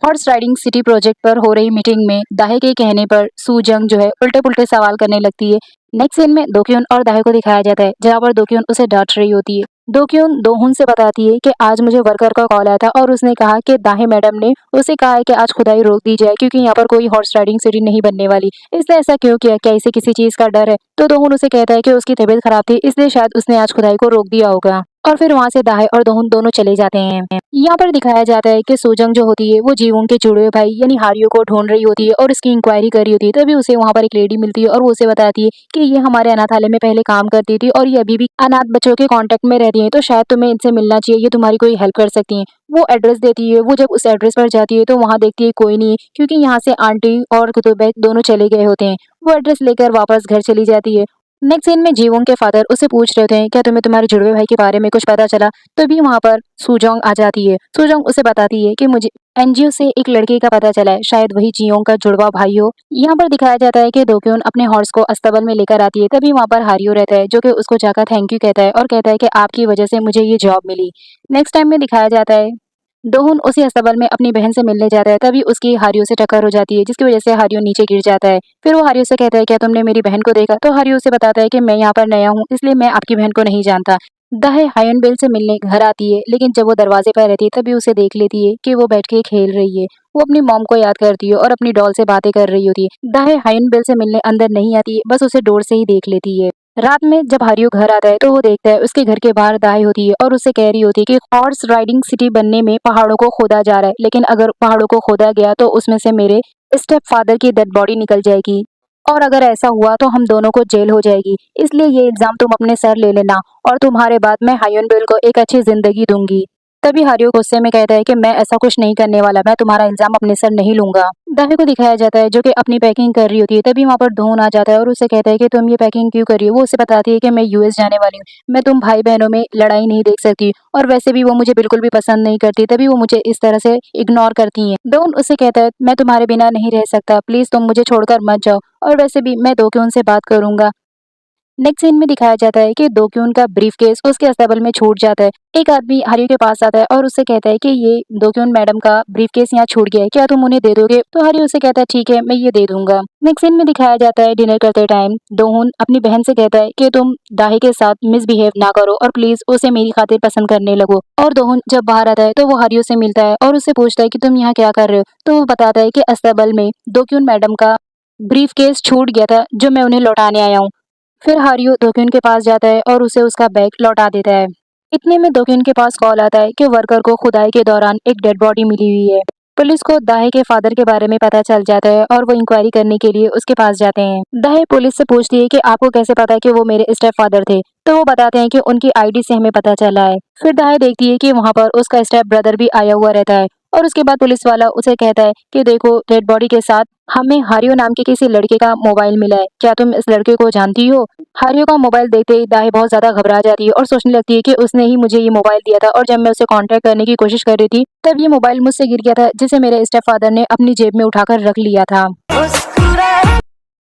हॉर्स राइडिंग सिटी प्रोजेक्ट पर हो रही मीटिंग में दाहे के कहने पर सूजंग जो है उल्टे पुल्टे सवाल करने लगती है। नेक्स्ट सीन में दोक्योन और दाहे को दिखाया जाता है जहाँ पर दोक्योन उसे डांट रही होती है। दोक्योन दोहुन से बताती है कि आज मुझे वर्कर का कॉल आया था और उसने कहा कि दाहे मैडम ने उसे कहा है कि आज खुदाई रोक दी जाए क्योंकि यहाँ पर कोई हॉर्स राइडिंग सिटी नहीं बनने वाली। इसने ऐसा क्यों किया, क्या इसे किसी चीज का डर है? तो दोहुन उसे कहता है कि उसकी तबीयत खराब थी इसलिए शायद उसने आज खुदाई को रोक दिया होगा। और फिर वहाँ से दाहे और दोहुन दोनों चले जाते हैं। यहाँ पर दिखाया जाता है कि सूजंग जो होती है वो जीवों के जुड़े हुए भाई यानी हारियो को ढूंढ रही होती है और उसकी इंक्वायरी कर रही होती है। तभी उसे वहाँ पर एक लेडी मिलती है और वो उसे बताती है कि ये हमारे अनाथालय में पहले काम करती थी और ये अभी भी अनाथ बच्चों के कांटेक्ट में रहती है, तो शायद तुम्हें इनसे मिलना चाहिए, ये तुम्हारी कोई हेल्प कर सकती है। वो एड्रेस देती है। वो जब उस एड्रेस पर जाती है तो वहाँ देखती है कोई नहीं है क्योंकि यहाँ से आंटी और कुतुबैत दोनों चले गए होते हैं। वो एड्रेस लेकर वापस घर चली जाती है। नेक्स्ट सीन में जीवोंग के फादर उसे पूछ रहे थे क्या तुम्हें तुम्हारे जुड़वे भाई के बारे में कुछ पता चला। तभी वहाँ पर सूजोंग आ जाती है। सूजोंग उसे बताती है कि मुझे एनजीओ से एक लड़के का पता चला है, शायद वही जियोंग का जुड़वा भाई हो। यहाँ पर दिखाया जाता है कि दोक्योन अपने हॉर्स को अस्तबल में लेकर आती है। तभी वहाँ पर हारियो रहता है जो कि उसको जाकर थैंक यू कहता है और कहता है कि आपकी वजह से मुझे ये जॉब मिली। नेक्स्ट टाइम में दिखाया जाता है दोहुन उसी अस्तबल में अपनी बहन से मिलने जाता है। तभी उसकी हारियो से टक्कर हो जाती है जिसकी वजह से हारियो नीचे गिर जाता है। फिर वो हारियो से कहता है क्या तुमने मेरी बहन को देखा। तो हारियो उसे बताता है कि मैं यहाँ पर नया हूँ इसलिए मैं आपकी बहन को नहीं जानता। दाहे हायनबिल से मिलने घर आती है लेकिन जब वो दरवाजे पर रहती है तभी उसे देख लेती है कि वो बैठ के खेल रही है। वो अपनी मॉम को याद करती है और अपनी डॉल से बातें कर रही होती है। दाहे हायनबिल से मिलने अंदर नहीं आती है, बस उसे डोर से ही देख लेती है। रात में जब हारियो घर आता है तो वो देखता है उसके घर के बाहर दाई होती है और उससे कह रही होती है कि हॉर्स राइडिंग सिटी बनने में पहाड़ों को खोदा जा रहा है, लेकिन अगर पहाड़ों को खोदा गया तो उसमें से मेरे स्टेप फादर की डेड बॉडी निकल जाएगी और अगर ऐसा हुआ तो हम दोनों को जेल हो जाएगी। इसलिए ये इल्जाम तुम अपने सर ले लेना और तुम्हारे बाद मैं हायनबिल को एक अच्छी जिंदगी दूंगी। तभी हारियो गुस्से में कहता है कि मैं ऐसा कुछ नहीं करने वाला, मैं तुम्हारा इल्जाम अपने सर नहीं लूंगा। दाहे को दिखाया जाता है जो कि अपनी पैकिंग कर रही होती है। तभी वहाँ पर दोहुन आ जाता है और उसे कहता है कि तुम ये पैकिंग क्यों कर रही हो। वो उसे बताती है कि मैं यूएस जाने वाली हूँ, मैं तुम भाई बहनों में लड़ाई नहीं देख सकती और वैसे भी वो मुझे बिल्कुल भी पसंद नहीं करती। तभी वो मुझे इस तरह से इग्नोर करती है। दोहुन उसे कहता है मैं तुम्हारे बिना नहीं रह सकता, प्लीज तुम मुझे छोड़कर मत जाओ और वैसे भी मैं दोक्योन से बात करूंगा। नेक्स्ट सीन में दिखाया जाता है कि दोक्योन का ब्रीफ केस उसके अस्तबल में छूट जाता है। एक आदमी हारियो के पास आता है और उससे कहता है कि ये दोक्योन मैडम का ब्रीफ केस यहाँ छूट गया है, क्या तुम उन्हें दे दोगे। तो हारियो उसे कहता है ठीक है मैं ये दे दूंगा। नेक्स्ट सीन में दिखाया जाता है डिनर करते टाइम दोहुन अपनी बहन से कहता है कि तुम दाहे के साथ मिसबिहेव ना करो और प्लीज उसे मेरी खातिर पसंद करने लगो। और दोहुन जब बाहर आता है तो वो हारियो से मिलता है और उससे पूछता है कि तुम यहाँ क्या कर रहे हो। तो वो बताता है कि अस्तबल में दोक्योन मैडम का ब्रीफ केस छूट गया था जो मैं उन्हें लौटाने आया हूँ। फिर हारियो दोक्योन के पास जाता है और उसे उसका बैग लौटा देता है। इतने में दोक्योन के पास कॉल आता है कि वर्कर को खुदाई के दौरान एक डेड बॉडी मिली हुई है। पुलिस को दाहे के फादर के बारे में पता चल जाता है और वो इंक्वायरी करने के लिए उसके पास जाते हैं। दाहे पुलिस से पूछती है कि आपको कैसे पता है कि वो मेरे स्टेप फादर थे। तो वो बताते हैं कि उनकी आईडी से हमें पता चला है। फिर दाहे देखती है कि वहाँ पर उसका स्टेप ब्रदर भी आया हुआ रहता है और उसके बाद पुलिस वाला उसे कहता है कि देखो डेड बॉडी के साथ हमें हारियो नाम के किसी लड़के का मोबाइल मिला है, क्या तुम इस लड़के को जानती हो। हारियो का मोबाइल देखते ही दाहे बहुत ज्यादा घबरा जाती है और सोचने लगती है कि उसने ही मुझे ये मोबाइल दिया था और जब मैं उसे कांटेक्ट करने की कोशिश कर रही थी तब ये मोबाइल मुझसे गिर गया था जिसे मेरे स्टेप फादर ने अपनी जेब में उठाकर रख लिया था।